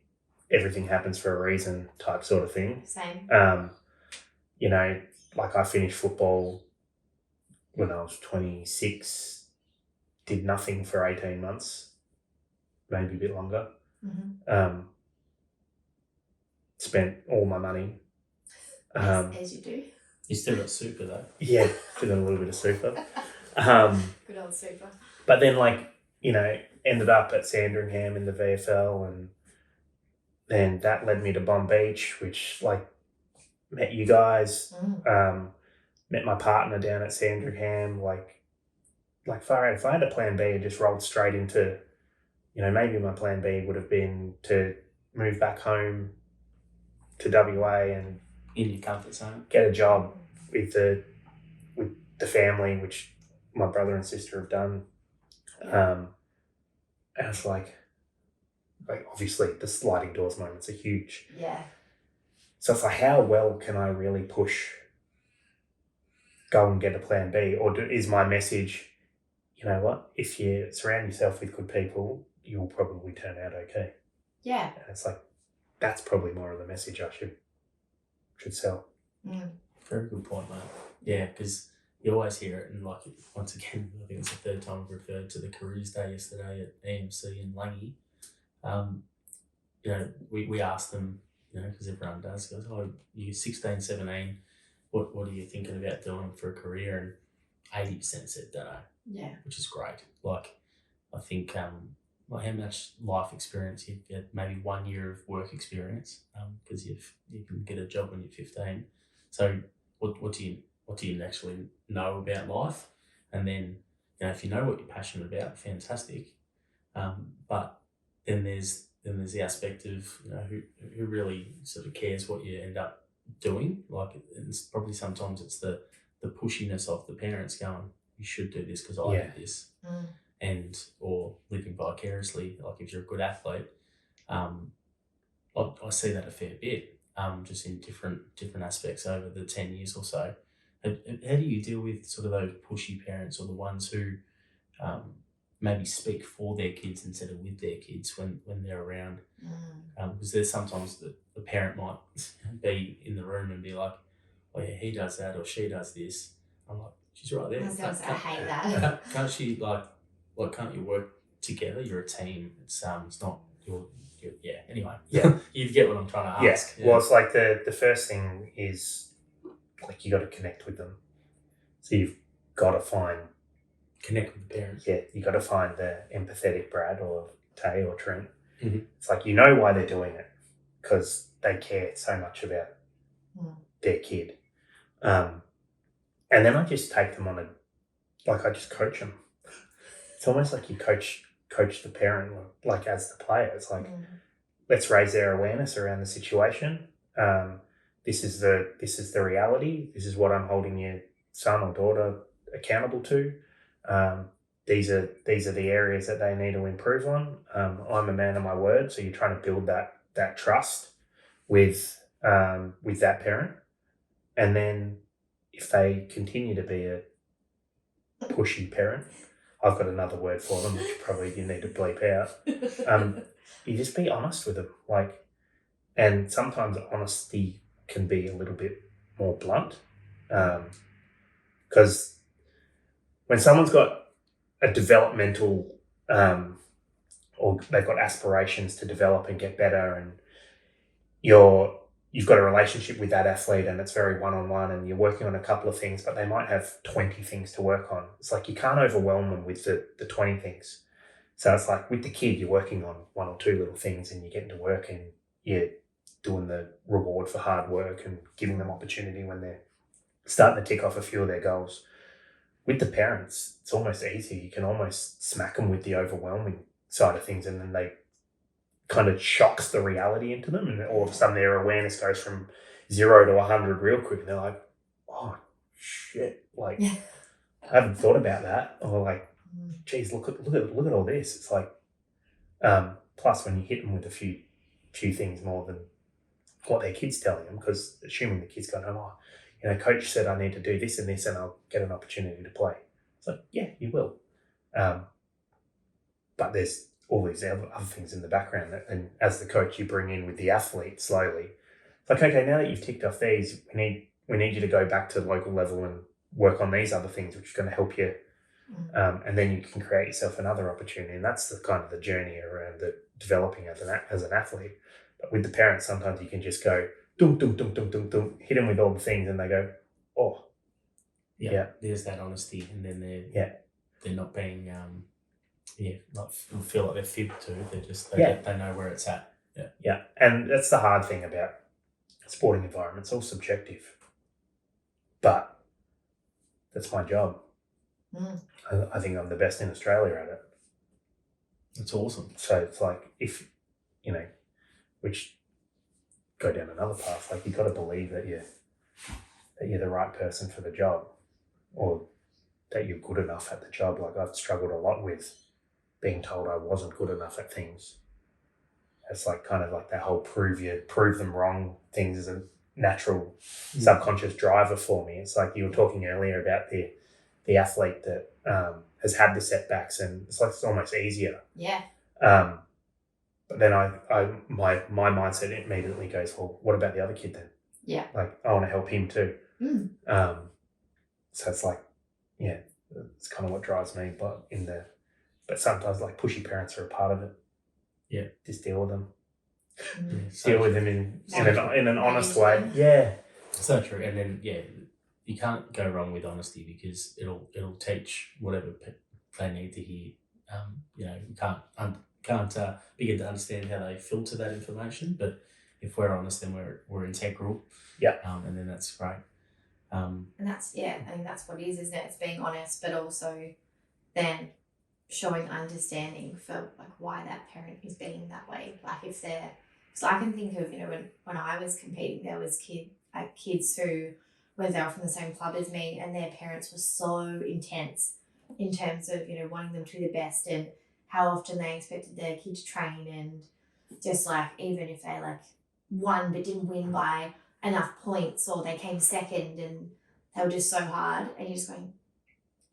everything happens for a reason type sort of thing. Same. Like, I finished football when I was 26, did nothing for 18 months, maybe a bit longer. Spent all my money. As you do. You still got super though. Yeah, still got a little bit of super. Good old super. But then, like, ended up at Sandringham in the VFL, and then that led me to Bomb Beach, which, like, met you guys, met my partner down at Sandringham. Like far out, if I had a plan B and just rolled straight into, maybe my plan B would have been to move back home to WA and in your comfort zone, get a job with the family, which my brother and sister have done. And it's like obviously the sliding doors moments are huge. Yeah. So it's like, how well can I really push, go and get a plan B? Or is my message, you know what, if you surround yourself with good people, you'll probably turn out okay. Yeah. And it's like, that's probably more of the message I should sell. Very good point, mate. Yeah, because you always hear it, and like once again, I think it's the third time I've referred to the Careers Day yesterday at AMC in Langy. You know, we asked them, you know, because everyone does, goes, oh, you're 16, 17, what are you thinking about doing for a career? And 80% said don't know. Yeah. Which is great. Like, I think like how much life experience you get, maybe 1 year of work experience, because you can get a job when you're 15. So what do you actually know about life? And then, you know, if you know what you're passionate about, fantastic. But then there's the aspect of, you know, who really sort of cares what you end up doing. Like, it's probably sometimes it's the pushiness of the parents going, you should do this because I did this. And or living vicariously, like if you're a good athlete, I see that a fair bit, just in different aspects over the 10 years or so. How do you deal with sort of those pushy parents, or the ones who maybe speak for their kids instead of with their kids when they're around? Because there's sometimes the parent might be in the room and be like, oh yeah, he does that or she does this. I'm like, she's right there. I hate that. Can't she can't you work together? You're a team. It's not your yeah. Anyway, Yeah, you get what I'm trying to ask. Yeah. Well, it's like the first thing is like you got to connect with them. So you've got to connect with the parents. Yeah, you got to find the empathetic Brad or Tay or Trent. Mm-hmm. It's like, you know why they're doing it, because they care so much about their kid. And then I just take them on I just coach them. It's almost like you coach the parent, like as the player. It's like, let's raise their awareness around the situation. This is the reality. This is what I'm holding your son or daughter accountable to. These are the areas that they need to improve on. I'm a man of my word, so you're trying to build that trust with that parent, and then if they continue to be a pushy parent, I've got another word for them, which probably you need to bleep out. You just be honest with them, and sometimes honesty can be a little bit more blunt, because when someone's got a developmental, or they've got aspirations to develop and get better, and you've got a relationship with that athlete and it's very one-on-one and you're working on a couple of things, but they might have 20 things to work on. It's like you can't overwhelm them with the 20 things. So it's like with the kid, you're working on one or two little things and you're getting to work and you're doing the reward for hard work and giving them opportunity when they're starting to tick off a few of their goals. With the parents, it's almost easy. You can almost smack them with the overwhelming side of things, and then they kind of shocks the reality into them, and all of a sudden their awareness goes from 0 to 100 real quick, and they're like, oh shit, like I haven't thought about that, or like, geez, look at all this. It's like, plus when you hit them with a few things more than what their kid's telling them, because assuming the kid's going, oh, you know, coach said I need to do this and this and I'll get an opportunity to play. It's like, yeah, you will. But there's all these other things in the background that, and as the coach, you bring in with the athlete slowly. It's like, okay, now that you've ticked off these, we need you to go back to the local level and work on these other things, which is going to help you. And then you can create yourself another opportunity. And that's the kind of the journey around the developing as an athlete. But with the parents, sometimes you can just go, dum, dum, dum, dum, dum, dum, hit them with all the things, and they go, oh. Yeah. There's that honesty, and then they're not being, not feel like they're fibbed to. They're just, they know where it's at. Yeah. Yeah. And that's the hard thing about sporting environment. It's all subjective. But that's my job. I think I'm the best in Australia at it. That's awesome. So it's like, if, which go down another path, like you've got to believe that you're the right person for the job, or that you're good enough at the job. Like I've struggled a lot with being told I wasn't good enough at things. It's like kind of like that whole prove them wrong things is a natural subconscious driver for me. It's like you were talking earlier about the athlete that has had the setbacks, and it's like it's almost easier. Yeah. But then my mindset immediately goes, well, what about the other kid then? Yeah. Like I want to help him too. So it's like, yeah, it's kind of what drives me. But sometimes like pushy parents are a part of it. Yeah, just deal with them. Yeah, deal with them in an honest way. Yeah, so true. And then you can't go wrong with honesty because it'll teach whatever they need to hear. You can't begin to understand how they filter that information, but if we're honest, then we're integral. Yeah. And then that's great. And that's I think that's what it is, isn't it? It's being honest, but also then showing understanding for like why that parent is being that way. Like if they're, so I can think of, when I was competing, there was kids who, whether they were from the same club as me, and their parents were so intense in terms of, wanting them to do the best and how often they expected their kid to train, and just like, even if they like won but didn't win by enough points, or they came second and they were just so hard, and you're just going,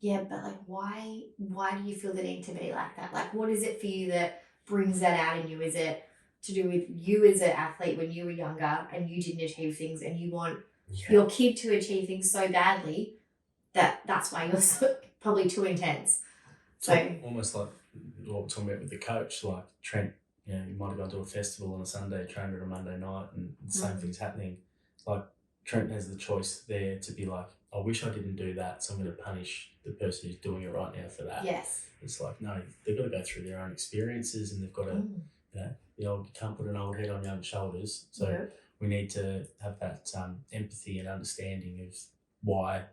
yeah, but like why do you feel the need to be like that? Like what is it for you that brings that out in you? Is it to do with you as an athlete when you were younger and you didn't achieve things, and you want your kid to achieve things so badly that's why you're probably too intense? So almost like what we're talking about with the coach, like Trent, you might have gone to a festival on a Sunday, trained on a Monday night, and the same thing's happening. Like Trent has the choice there to be like, I wish I didn't do that, so I'm going to punish the person who's doing it right now for that. Yes. It's like, no, they've got to go through their own experiences, and they've got to, you can't put an old head on young shoulders. So we need to have that empathy and understanding of why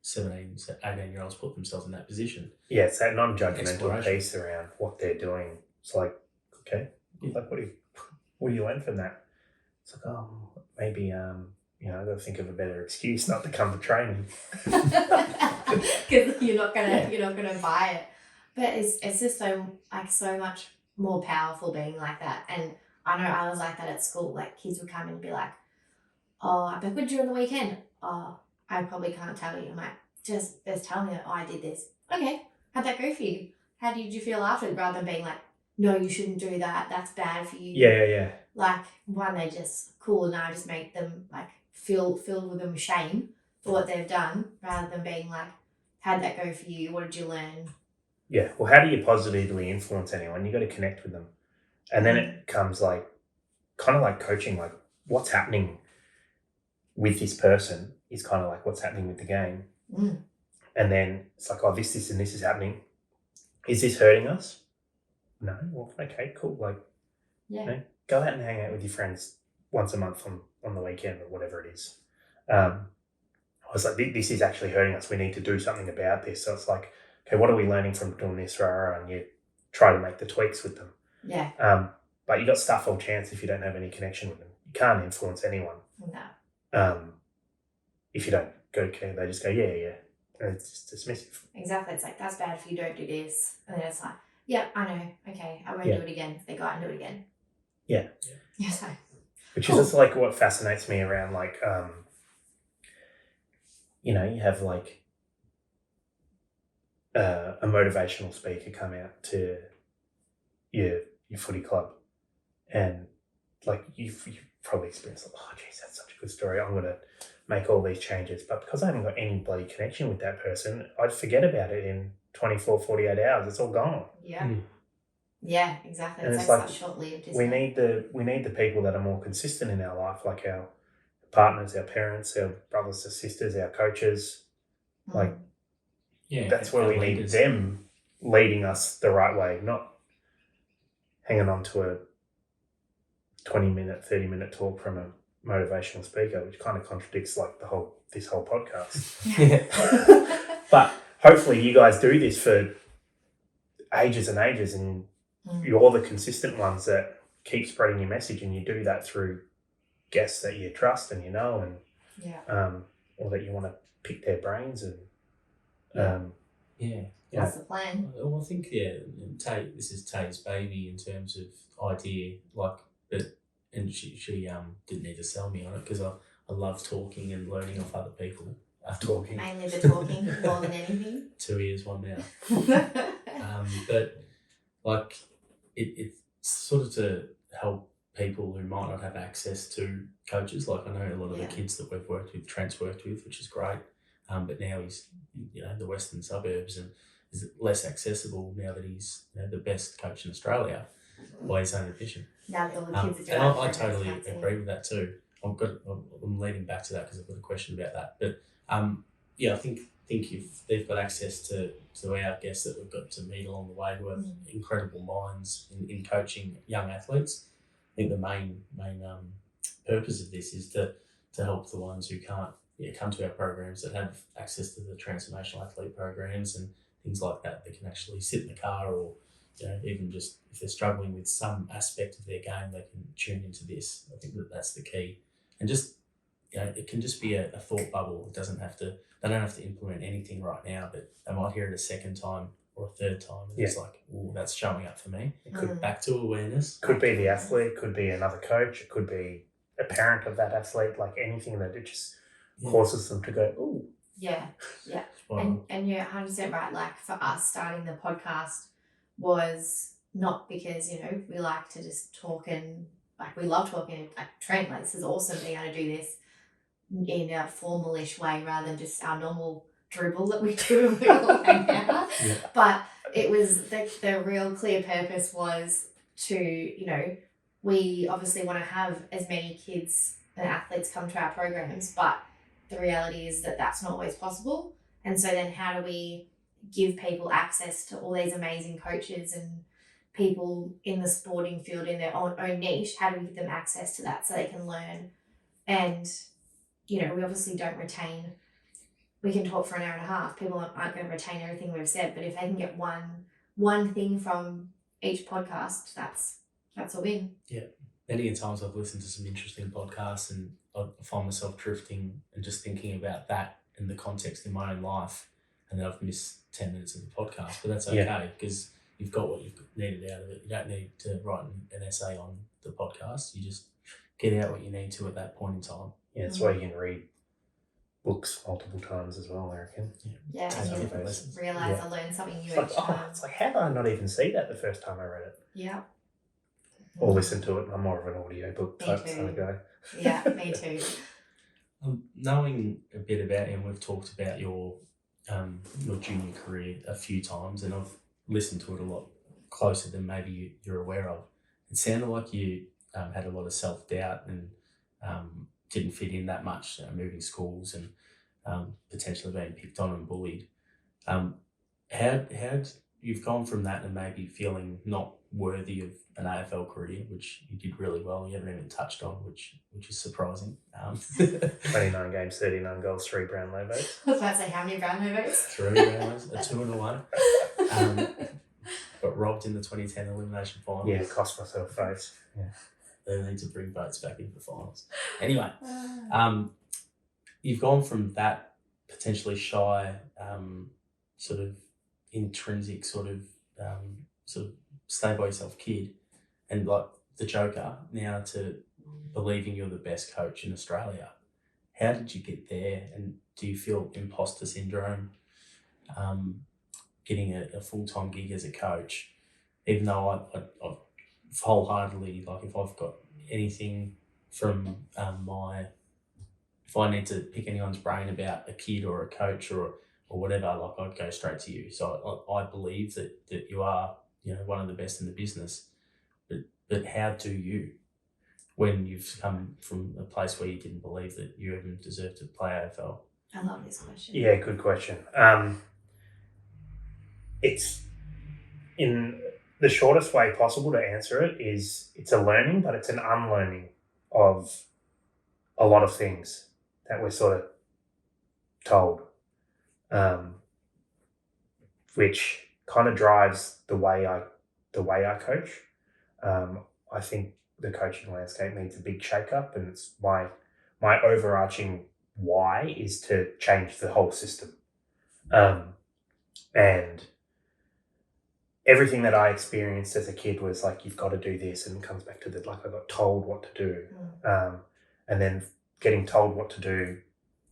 17, 18-year-olds put themselves in that position. Yeah, it's that non-judgmental piece around what they're doing. It's like, okay, like what do you learn from that? It's like, maybe I've got to think of a better excuse not to come to training. Because you're not gonna buy it. But it's just so much more powerful being like that. And I know I was like that at school. Like kids would come in and be like, oh, I bet what during the weekend? Oh, I probably can't tell you. I'm like, just tell me that, I did this. Okay, how'd that go for you? How did you feel after it? Rather than being like, no, you shouldn't do that. That's bad for you. Yeah. Like they just cool, and I just make them like feel with them shame for what they've done, rather than being like, how'd that go for you? What did you learn? Yeah. Well, how do you positively influence anyone? You got to connect with them, and then it comes like kind of like coaching. Like what's happening with this person is kind of like what's happening with the game, and then it's like, oh, this and this is happening. Is this hurting us? No. Well, okay, cool. Like, go out and hang out with your friends once a month on the weekend or whatever it is. I was like, this is actually hurting us. We need to do something about this. So it's like, okay, what are we learning from doing this? And you try to make the tweaks with them. Yeah. But you got stuff all chance if you don't have any connection with them. You can't influence anyone. No. If you don't go care, they just go, yeah. And it's just dismissive. Exactly. It's like, that's bad if you don't do this. And then it's like, yeah, I know. Okay, I won't do it again. If they go out and do it again. Yeah. Yes. Which is just like what fascinates me around like, you have like a motivational speaker come out to your footy club, and like you've probably experienced like, oh geez, that's such a good story. I'm going to make all these changes. But because I haven't got any bloody connection with that person, I'd forget about it in 24, 48 hours. It's all gone. Yeah. Yeah, exactly. And it's like short-lived. We need the people that are more consistent in our life, like our partners, our parents, our brothers and sisters, our coaches. Like, that's where we need them leading us the right way, not hanging on to a 20-minute, 30-minute talk from a motivational speaker, which kind of contradicts like this whole podcast. But hopefully you guys do this for ages and ages, and you're the consistent ones that keep spreading your message, and you do that through guests that you trust and and or that you want to pick their brains and What's the plan? Well, I think this is Tay's baby in terms of idea, like, and she didn't need to sell me on it because I love talking and learning off other people. Talking. Mainly the talking more than anything. 2 years, 1 mouth. But like it's sort of to help people who might not have access to coaches. Like I know a lot of the kids that we've worked with, Trent's worked with, which is great. But now he's the western suburbs and is less accessible now that he's the best coach in Australia by his own admission. Now all the kids are and I doing totally agree with that too. I'm leading back to that because I've got a question about that. But I think if they've got access to our guests that we've got to meet along the way who have incredible minds in coaching young athletes, I think the main purpose of this is to help the ones who can't come to our programs, that have access to the transformational athlete programs and things like that. They can actually sit in the car or even just if they're struggling with some aspect of their game, they can tune into this. I think that's the key. And just it can just be a thought bubble. It doesn't have to. They don't have to implement anything right now, but they might hear it a second time or a third time, and it's like, oh, that's showing up for me. It could back to awareness. Could be the athlete, could be another coach, it could be a parent of that athlete. Like anything that it just causes them to go, oh, yeah. And you're 100% right. Like for us, starting the podcast was not because we like to just talk and like we love talking. Like Trent, like this is awesome being able to do this in a formalish way rather than just our normal dribble that we do when we all hang out. But it was the real clear purpose was to, we obviously want to have as many kids and athletes come to our programs, but the reality is that that's not always possible. And so then how do we give people access to all these amazing coaches and people in the sporting field in their own niche? How do we give them access to that so they can learn? And we obviously don't retain. We can talk for an hour and a half. People aren't going to retain everything we've said, but if they can get one thing from each podcast, that's a win. Yeah. Many times I've listened to some interesting podcasts and I find myself drifting and just thinking about that in the context in my own life, and then I've missed 10 minutes of the podcast. But that's okay because you've got what you've needed out of it. You don't need to write an essay on the podcast. You just get out what you need to at that point in time. Yeah, that's why you can read books multiple times as well, I reckon. Yeah, and you realise I learned something new each time. It's like, how did I not even see that the first time I read it? Yeah. Or listen to it. I'm more of an audiobook type kind of guy. Yeah, me too. Knowing a bit about you, and we've talked about your junior career a few times, and I've listened to it a lot closer than maybe you're aware of. It sounded like you had a lot of self-doubt and didn't fit in that much, moving schools and potentially being picked on and bullied. How you've gone from that and maybe feeling not worthy of an AFL career, which you did really well. You haven't even touched on, which is surprising. 29 games, 39 goals, 3 Brownlow votes. I was about to say, how many Brownlow votes? 3 Brownlows, a 2 and a 1. Got robbed in the 2010 elimination final. Yeah, cost myself votes. Yeah. They need to bring votes back in for finals. Anyway, you've gone from that potentially shy, sort of intrinsic sort of stay by yourself kid and like the joker now to believing you're the best coach in Australia. How did you get there, and do you feel imposter syndrome getting a full-time gig as a coach, even though I wholeheartedly, like if I've got anything from if I need to pick anyone's brain about a kid or a coach or whatever, like I'd go straight to you. So I believe that you are, one of the best in the business. But how do you, when you've come from a place where you didn't believe that you even deserved to play AFL? I love this question. Yeah, good question. It's in the shortest way possible to answer it is it's a learning, but it's an unlearning of a lot of things that we're sort of told. Which kind of drives the way I coach. I think the coaching landscape needs a big shake-up, and it's my overarching why is to change the whole system. And everything that I experienced as a kid was like, you've got to do this, and it comes back to I got told what to do. And then getting told what to do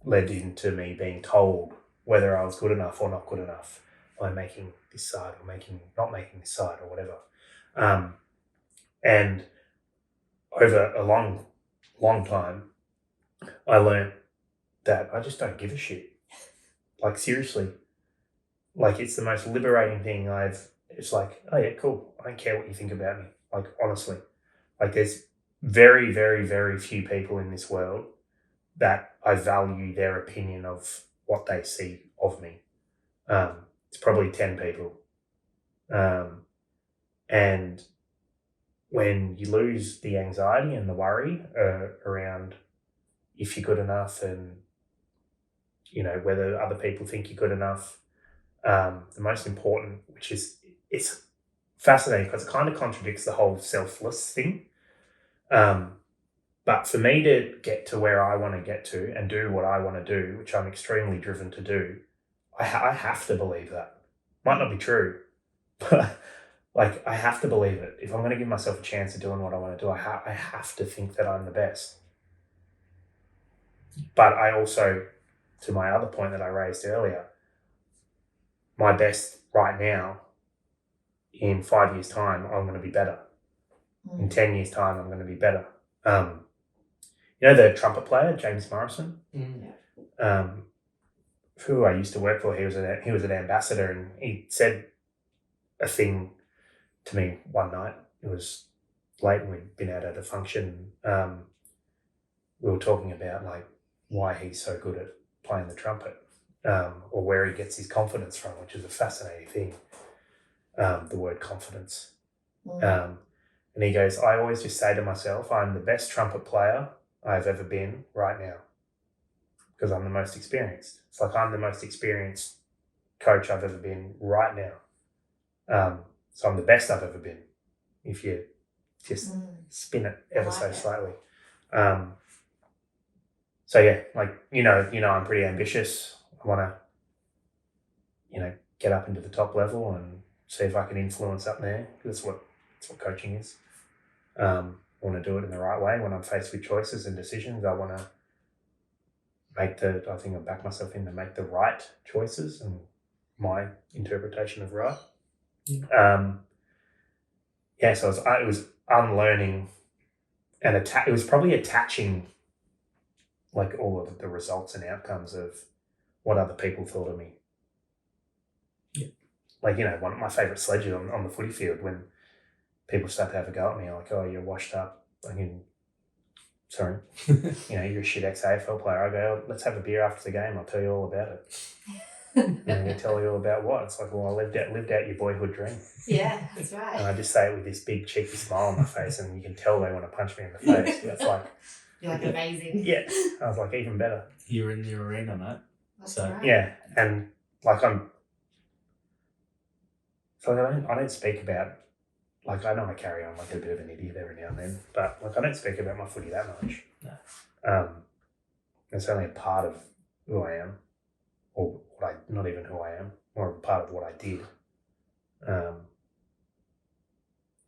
led into me being told whether I was good enough or not good enough by making this side or not making this side or whatever. And over a long time, I learned that I just don't give a shit. Like, seriously. Like, it's the most liberating thing it's like, oh yeah, cool. I don't care what you think about me. Like, honestly. Like, there's very, very, very few people in this world that I value their opinion of what they see of me. It's probably 10 people. And when you lose the anxiety and the worry around if you're good enough and, you know, whether other people think you're good enough, the most important, which is, it's fascinating because it kind of contradicts the whole selfless thing. But for me to get to where I want to get to and do what I want to do, which I'm extremely driven to do, I have to believe that. Might not be true, but like, I have to believe it. If I'm going to give myself a chance of doing what I want to do, I have to think that I'm the best. But I also, to my other point that I raised earlier, my best right now, in 5 years' time, I'm going to be better. In 10 years' time, I'm going to be better. You know the trumpet player, James Morrison? Who I used to work for, he was an ambassador, and he said a thing to me one night. It was late and we'd been out at a function. We were talking about like why he's so good at playing the trumpet, or where he gets his confidence from, which is a fascinating thing. The word confidence. And he goes, I always just say to myself, I'm the best trumpet player I've ever been right now because I'm the most experienced. It's like I'm the most experienced coach I've ever been right now. So I'm the best I've ever been if you just spin it ever so slightly. So yeah, like, you know, I'm pretty ambitious. I want to, you know, get up into the top level and see if I can influence up there. That's what coaching is. I want to do it in the right way. When I'm faced with choices and decisions, I want to I think I back myself in to make the right choices and my interpretation of right. So it was unlearning and it was probably attaching like all of the results and outcomes of what other people thought of me. Yeah. Like, you know, one of my favourite sledges on the footy field, when people start to have a go at me, like, oh, you're washed up. Sorry, you know, you're a shit ex-AFL player. I go, let's have a beer after the game. I'll tell you all about it. You tell you all about what? It's like, well, I lived out your boyhood dream. Yeah, that's right. And I just say it with this big cheeky smile on my face, and you can tell they want to punch me in the face. But it's like, you're like amazing. Yeah, I was like, even better. You're in the arena, mate. That's right. Yeah, and like I don't speak about. Like, I know I carry on like a bit of an idiot every now and then, but like I don't speak about my footy that much. No. It's only a part of who I am, or not even who I am, more of a part of what I did.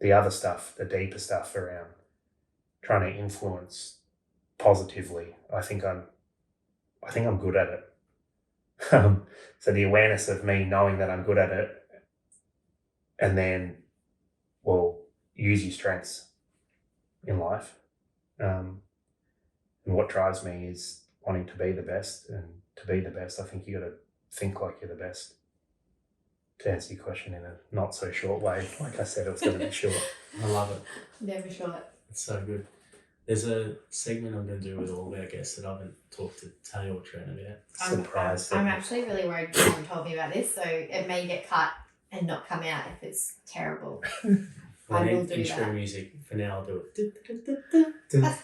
The other stuff, the deeper stuff around trying to influence positively, I think I'm good at it. So the awareness of me knowing that I'm good at it, and then, well, use your strengths in life. And what drives me is wanting to be the best. And to be the best, I think you got to think like you're the best. To answer your question in a not so short way, like I said, it was going to be short. I love it. Never short. It's so good. There's a segment I'm going to do with all of our guests that I haven't talked to Tay or Trent about. Surprise. I'm actually really worried you haven't told me about this, so it may get cut and not come out if it's terrible. I will need do intro that. music. For now, I'll do it.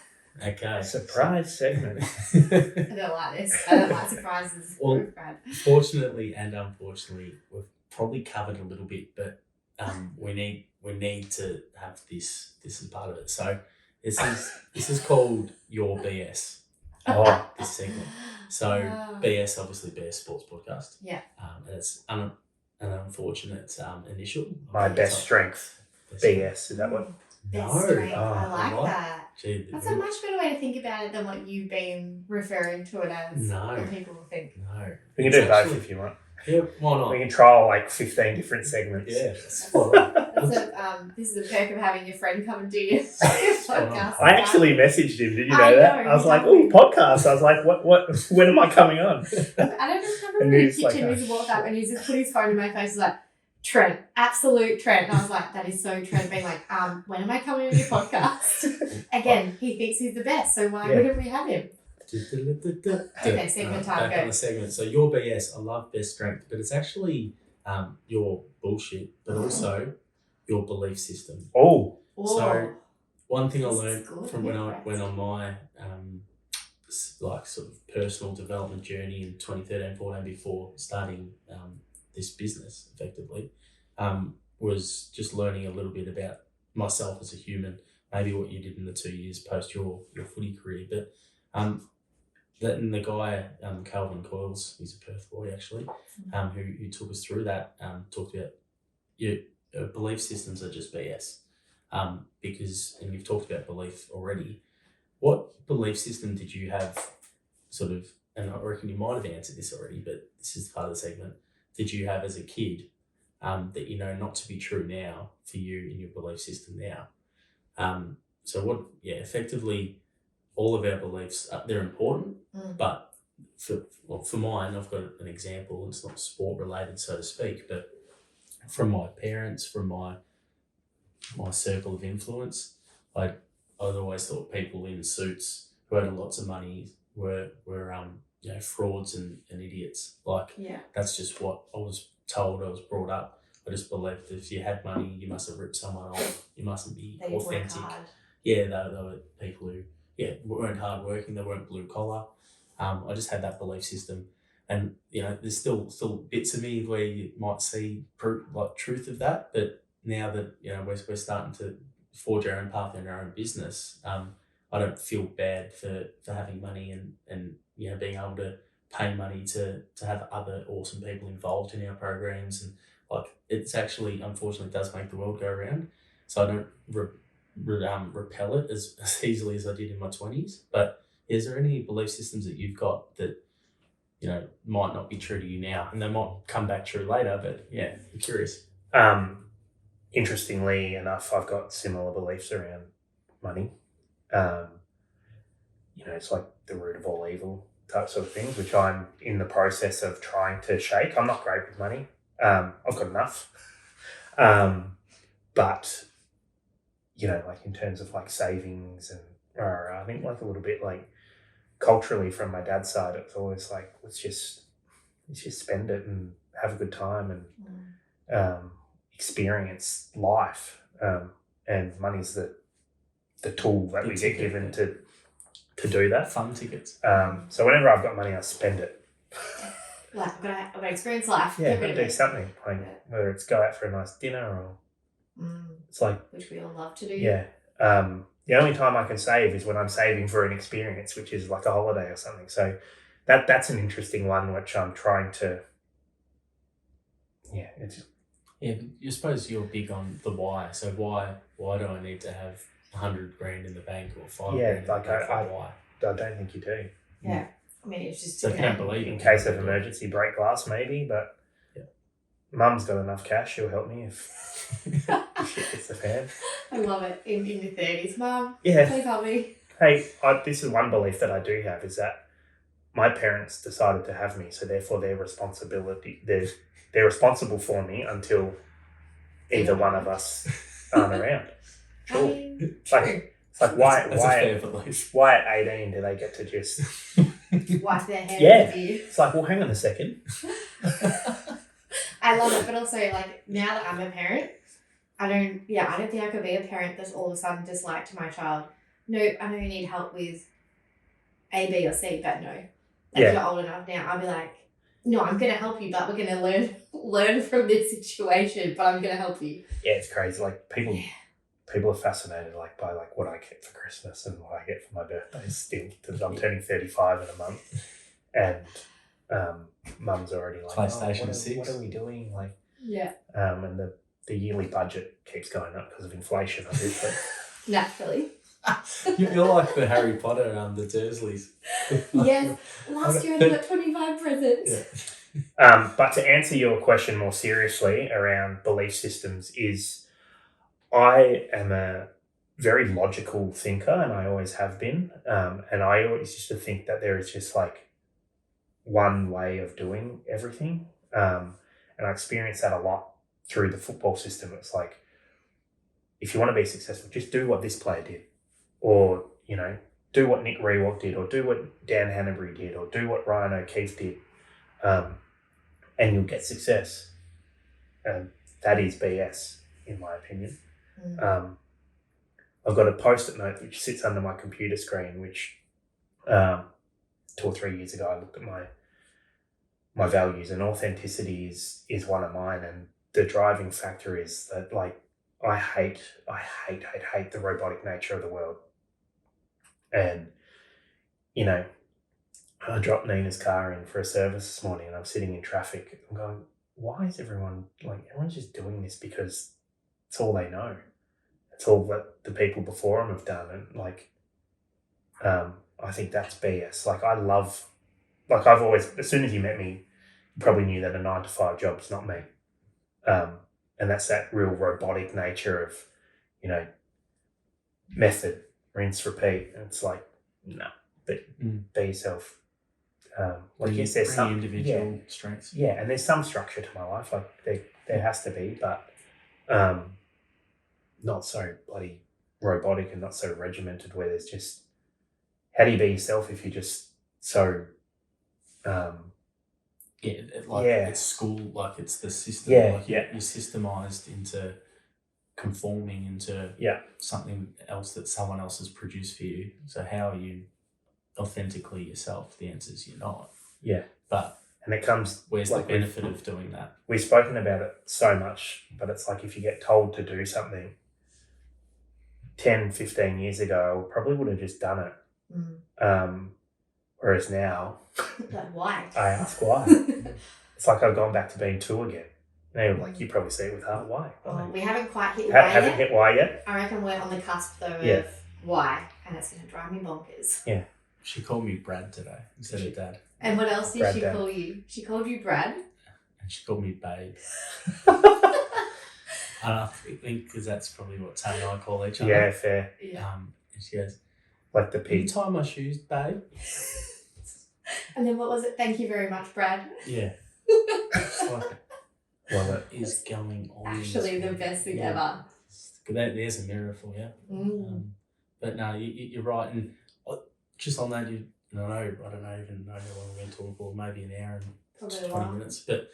Okay. Surprise segment. I don't like this. I don't like surprises. Well, fortunately and unfortunately, we've probably covered a little bit, but we need to have this as part of it. So this is called Your BS. This segment. So BS, obviously BS Sports Podcast. Yeah. And it's an unfortunate initial. My best strength, BS. Is that what? Best No. strength. Oh, I like right. that. Gee, That's a much better way to think about it than what you've been referring to it as. No. What people will think. No. We can It's do both actually- if you want. Yeah, why not? We can trial like 15 different segments. Yeah, that's spot on. This is the perk of having your friend come and do your podcast. I actually messaged him. Did you know I that? know, I was you like, told "Oh, me. podcast." I was like, "What? When am I coming on?" I don't remember And in the he's like, kitchen. oh, He walked up and he just put his phone in my face. He's like, Trent, absolute Trent. And I was like, that is so Trent. Being like, when am I coming on your podcast? Again, he thinks he's the best, so why wouldn't we have him? Okay, segment time, Back go. on the segment. So your BS, I love best strength, but it's actually your bullshit, but also your belief system. Oh, So one thing I This is learned good, from when I yeah. went on my like sort of personal development journey in 2013-14 before starting this business effectively was just learning a little bit about myself as a human, maybe what you did in the 2 years post your footy career, but that and the guy Calvin Coyles, he's a Perth boy actually, who took us through that, talked about your belief systems are just BS, because, and you've talked about belief already. What belief system did you have sort of, and I reckon you might have answered this already, but this is part of the segment, did you have as a kid that you know not to be true now for you in your belief system now? So effectively all of our beliefs, they're important, but for mine, I've got an example, it's not sport related, so to speak, but from my parents, from my circle of influence, I'd always thought people in suits who had lots of money were frauds and idiots. Like, that's just what I was told. I was brought up. I just believed if you had money, you must have ripped someone off. You mustn't be authentic. Yeah, they were people who weren't hardworking. They weren't blue collar. I just had that belief system, and there's still bits of me where you might see truth of that. But now that we're starting to forge our own path in our own business, I don't feel bad for having money and being able to pay money to have other awesome people involved in our programs, and it's actually, unfortunately, does make the world go round. So I don't repel it as easily as I did in my 20s. But is there any belief systems that you've got that might not be true to you now, and they might come back true later? But yeah, I'm curious. Interestingly enough, I've got similar beliefs around money. It's like the root of all evil type sort of things, which I'm in the process of trying to shake. I'm not great with money. I've got enough. But, in terms of savings and I think a little bit culturally from my dad's side, it's always let's just spend it and have a good time and experience life. And money's the tool that we get given to do that. Fun tickets. So whenever I've got money, I spend it. I've got to experience life. Yeah, I've got to do something. Whether it's go out for a nice dinner or it's which we all love to do. Yeah. The only time I can save is when I'm saving for an experience, which is like a holiday or something. So that's an interesting one, which I'm trying to. Yeah, it's. Yeah, but I suppose you're big on the why. So why do I need to have $100,000 in the bank or $5,000 in the bank? Why? I don't think you do. Yeah, I mean, it's just So if you don't believe in case of emergency, break glass maybe, but Mum's got enough cash. She'll help me if shit hits the fan. I love it. In your 30s, Mum. Yeah. Please help me. Hey, this is one belief that I do have, is that my parents decided to have me, so therefore they're responsible for me until either one of us aren't around. Sure. I mean, It's like why That's a fair belief. why at 18 do they get to just wipe their hands Yeah. with you. It's like, well, hang on a second. I love it, but also now that I'm a parent, I don't think I could be a parent that's all of a sudden just to my child, no, I know you need help with A, B, or C, but no. You're old enough now, I'll be no, I'm going to help you, but we're going to learn from this situation, but I'm going to help you. Yeah, it's crazy. People are fascinated by what I get for Christmas and what I get for my birthday still, because I'm turning 35 in a month, and Mum's already PlayStation what 6. are we doing? Yeah. And the yearly budget keeps going up because of inflation, obviously. Naturally. You're like the Harry Potter and the Dursleys. Yes. Last year I got 25 presents. Yeah. But to answer your question more seriously around belief systems is I am a very logical thinker, and I always have been. And I always used to think that there is just like one way of doing everything. And I experienced that a lot through the football system. It's like, if you want to be successful, just do what this player did. Or, do what Nick Rewalk did, or do what Dan Hanbury did, or do what Ryan O'Keefe did. And you'll get success. And that is BS, in my opinion. I've got a post-it note which sits under my computer screen, which 2 or 3 years ago I looked at my values, and authenticity is one of mine. And the driving factor is that, like, I hate the robotic nature of the world. And, I dropped Nina's car in for a service this morning, and I'm sitting in traffic. I'm going, why is everyone's just doing this because it's all they know. It's all that the people before them have done. And I think that's BS. I've always, as soon as you met me, you probably knew that a 9-to-5 job's not me. And that's that real robotic nature of, method, rinse, repeat. And it's like, no, but be yourself. There's some individual strengths. Yeah, and there's some structure to my life. Like there has to be, but not so bloody robotic and not so regimented. Where there's just, how do you be yourself if you're just so? It's school, like it's the system. You're systemized into conforming into something else that someone else has produced for you. So how are you authentically yourself? The answer is you're not. Yeah. And it comes... Where's the benefit of doing that? We've spoken about it so much, but it's like if you get told to do something 10, 15 years ago, I probably would have just done it. Whereas now... But why? I ask why. It's like I've gone back to being 2 again. Now, you probably see it with her. Why? We haven't quite hit Y yet. Haven't hit Y yet? I reckon we're on the cusp, though, of Y, and it's going to drive me bonkers. Yeah. She called me Brad today instead of Dad. And what else did she call you? She called you Brad? And she called me Babe. I think because that's probably what Sam and I call each other. Yeah, fair. And she goes, like the "Can you pig. tie my shoes, Babe?" And then what was it? Thank you very much, Brad. Yeah. What is going on? Actually, the best thing ever. There's a mirror for you. But no, you're right. And just on that, I don't even know how long we're going to talk for. Maybe an hour and 20 minutes. But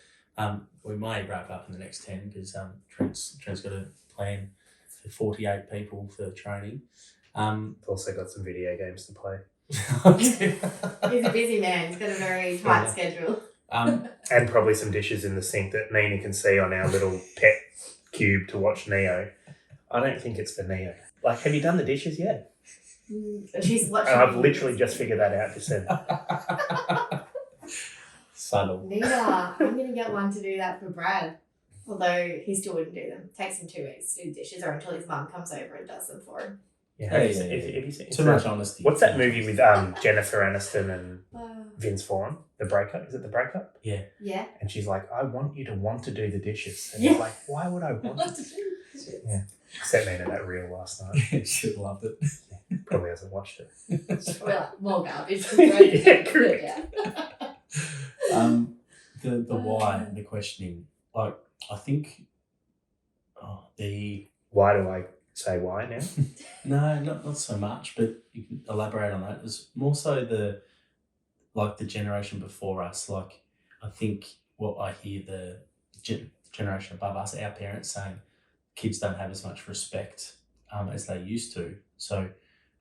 we may wrap up in the next 10 because Trent's got a plan for 48 people for training. Also got some video games to play. He's a busy man. He's got a very tight schedule. And probably some dishes in the sink that Nina can see on our little pet cube to watch Neo. I don't think it's for Neo. Like, have you done the dishes yet? She's watching. And I've literally just figured that out just then. Subtle. Nina, I'm going to get one to do that for Brad. Although he still wouldn't do them. It takes him 2 weeks to do dishes, or until his mum comes over and does them for him. Yeah, have you seen too much honesty. What's that movie with Jennifer Aniston and Vince Vaughn? The Breakup? Is it The Breakup? Yeah. Yeah. And she's like, I want you to want to do the dishes. And he's like, why would I want to do the dishes? Yeah. Sent me into that reel last night. She loved it. Probably hasn't watched it. Well, more garbage. Yeah, correct. The why and the questioning. Like, I think Why do I say why now? No, not so much, but you can elaborate on that. It's more so the generation before us. Like, I think what I hear the generation above us, our parents, saying kids don't have as much respect as they used to. So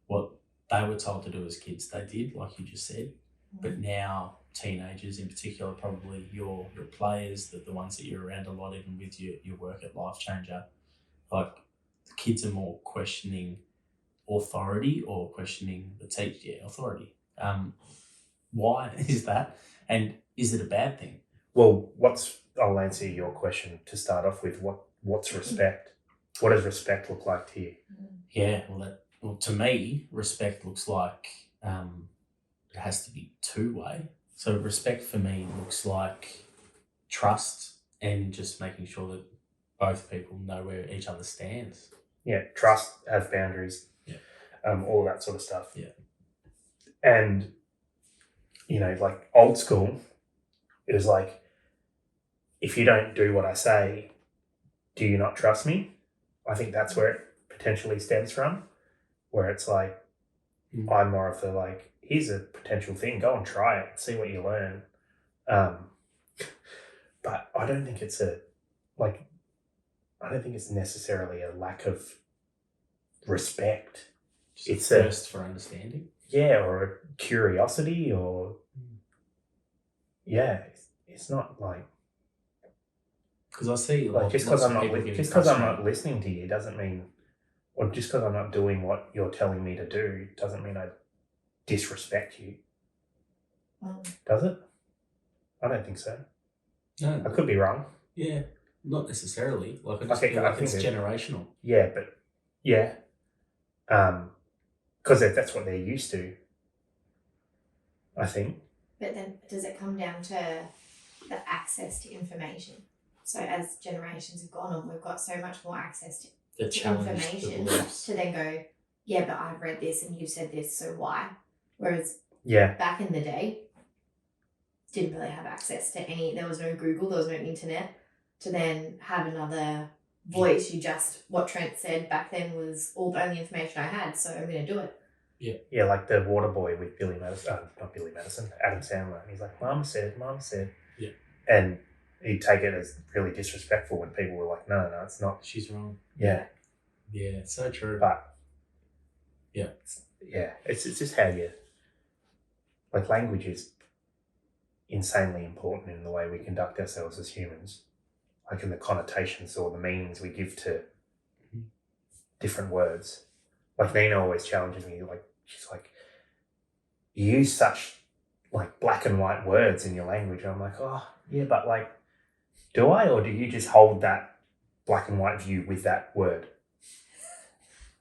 what they were told to do as kids, they did, like you just said. But now teenagers in particular, probably your players, the ones that you're around a lot, even with your work at Life Changer, like the kids are more questioning authority or questioning the teacher. Yeah, authority. Why is that? And is it a bad thing? Well, I'll answer your question to start off with. What's respect? What does respect look like to you? Yeah, well, to me, respect looks like it has to be two-way. So respect for me looks like trust and just making sure that both people know where each other stands. Yeah, trust, have boundaries, Yeah. All of that sort of stuff. Yeah. And, like old school, it was like, if you don't do what I say, do you not trust me? I think that's where it potentially stems from, where it's like, I'm more of the like, here's a potential thing, go and try it, see what you learn. But I don't think it's necessarily a lack of respect. Just It's a thirst for understanding. Yeah, or a curiosity, or it's not like, because I see like just lots because of I'm people not getting not listening to you doesn't mean, or just because I'm not doing what you're telling me to do doesn't mean I disrespect you. Does it? I don't think so. No, I could be wrong. Yeah, not necessarily. Like I just feel like it's generational. Yeah, but yeah, because that's what they're used to, I think. But then does it come down to the access to information? So as generations have gone on, we've got so much more access to information to then go, yeah, but I've read this and you've said this, so why? Whereas back in the day, didn't really have access to there was no Google, there was no internet to then have another voice. You just, what Trent said back then was all the only information I had, so I'm going to do it. Yeah. Yeah, like the water boy with not Billy Madison, Adam Sandler. And he's like, Mama said. Yeah. And he'd take it as really disrespectful when people were like, no, it's not. She's wrong. Yeah. Yeah, it's so true. But yeah. It's just how you, like, language is insanely important in the way we conduct ourselves as humans. Like in the connotations or the meanings we give to different words. Like Nina always challenges me, like, she's like, you use such like black and white words in your language. And I'm like, oh yeah, but like, do I, or do you just hold that black and white view with that word?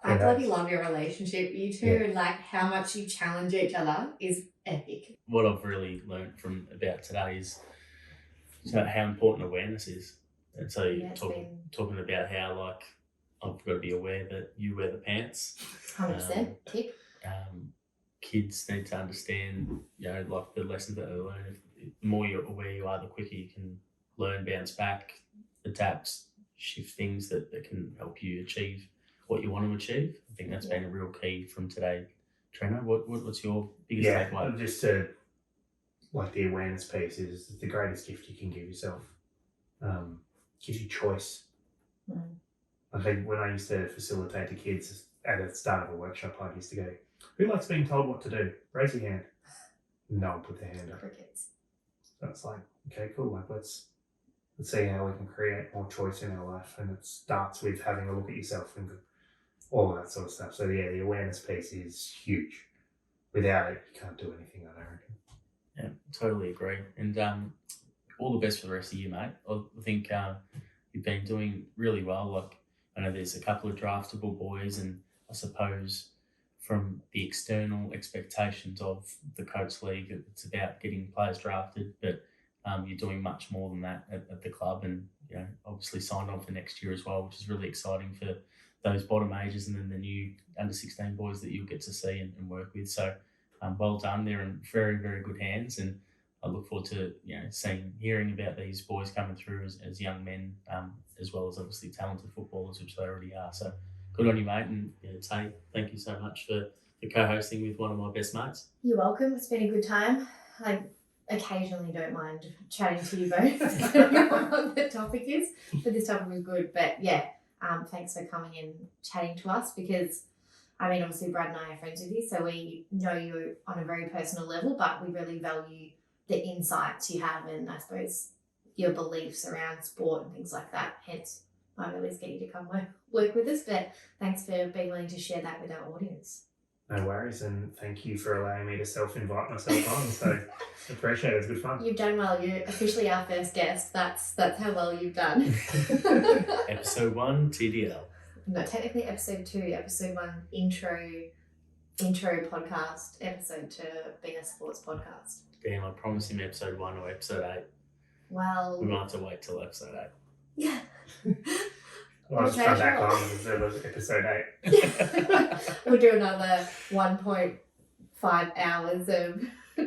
I bloody love your relationship, you two, and like how much you challenge each other is epic. What I've really learned about today is how important awareness is. And so you're talking about how, like, I've got to be aware that you wear the pants. 100%. Tick. Kids need to understand, like the lessons that they learn. The more you're aware you are, the quicker you can learn, bounce back, adapt, shift things that can help you achieve what you want to achieve. I think that's been a real key from today. Trent, what's your biggest takeaway? Just like the awareness piece is the greatest gift you can give yourself. Gives you choice. I think when I used to facilitate the kids at the start of a workshop, I used to go, who likes being told what to do? Raise your hand. No one put their hand up. Crickets. So it's like, okay, cool. Like let's see how we can create more choice in our life, and it starts with having a look at yourself and all of that sort of stuff. So yeah, the awareness piece is huge. Without it, you can't do anything, I reckon. Yeah, totally agree. And all the best for the rest of you, mate. I think you've been doing really well. Like, I know there's a couple of draftable boys, and I suppose from the external expectations of the Coates League, it's about getting players drafted, but you're doing much more than that at the club, and obviously signed on for next year as well, which is really exciting for those bottom ages and then the new under-16 boys that you'll get to see and work with. So well done. They're in very, very good hands, and I look forward to hearing about these boys coming through as young men, as well as obviously talented footballers, which they already are. So good on you, mate. And Tay, thank you so much for co-hosting with one of my best mates. You're welcome. It's been a good time. I occasionally don't mind chatting to you both depending on what the topic is, but this topic was good. But thanks for coming and chatting to us, because I mean, obviously Brad and I are friends with you, so we know you on a very personal level, but we really value the insights you have and I suppose your beliefs around sport and things like that. Hence, I always get you to come work with us. But thanks for being willing to share that with our audience. No worries, and thank you for allowing me to self-invite myself on. So appreciate it. It's good fun. You've done well. You're officially our first guest. That's how well you've done. Episode 1 TDL. No, technically episode 2. Episode 1 intro podcast. Episode 2 being a sports podcast. Damn, I promise him episode 1 or episode 8. Well, We might have to wait till episode 8. yeah. I'll just come back on and there was episode 8. We'll do another 1.5 hours of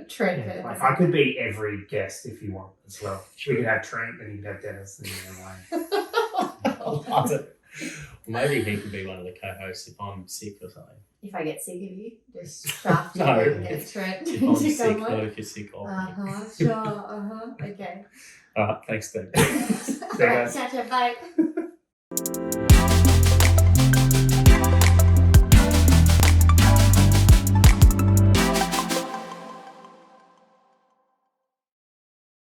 Trent. Yeah, like, I could be every guest if you want as well. We could have Trent and you could have Dennis and Wayne. Maybe he could be one of the co-hosts if I'm sick or something. If I get sick of you, just draft you No. and get Trent If I'm to sick, come on. not if you're sick. Sure, okay. Alright, thanks, Steve. See you guys. Catch you, bye.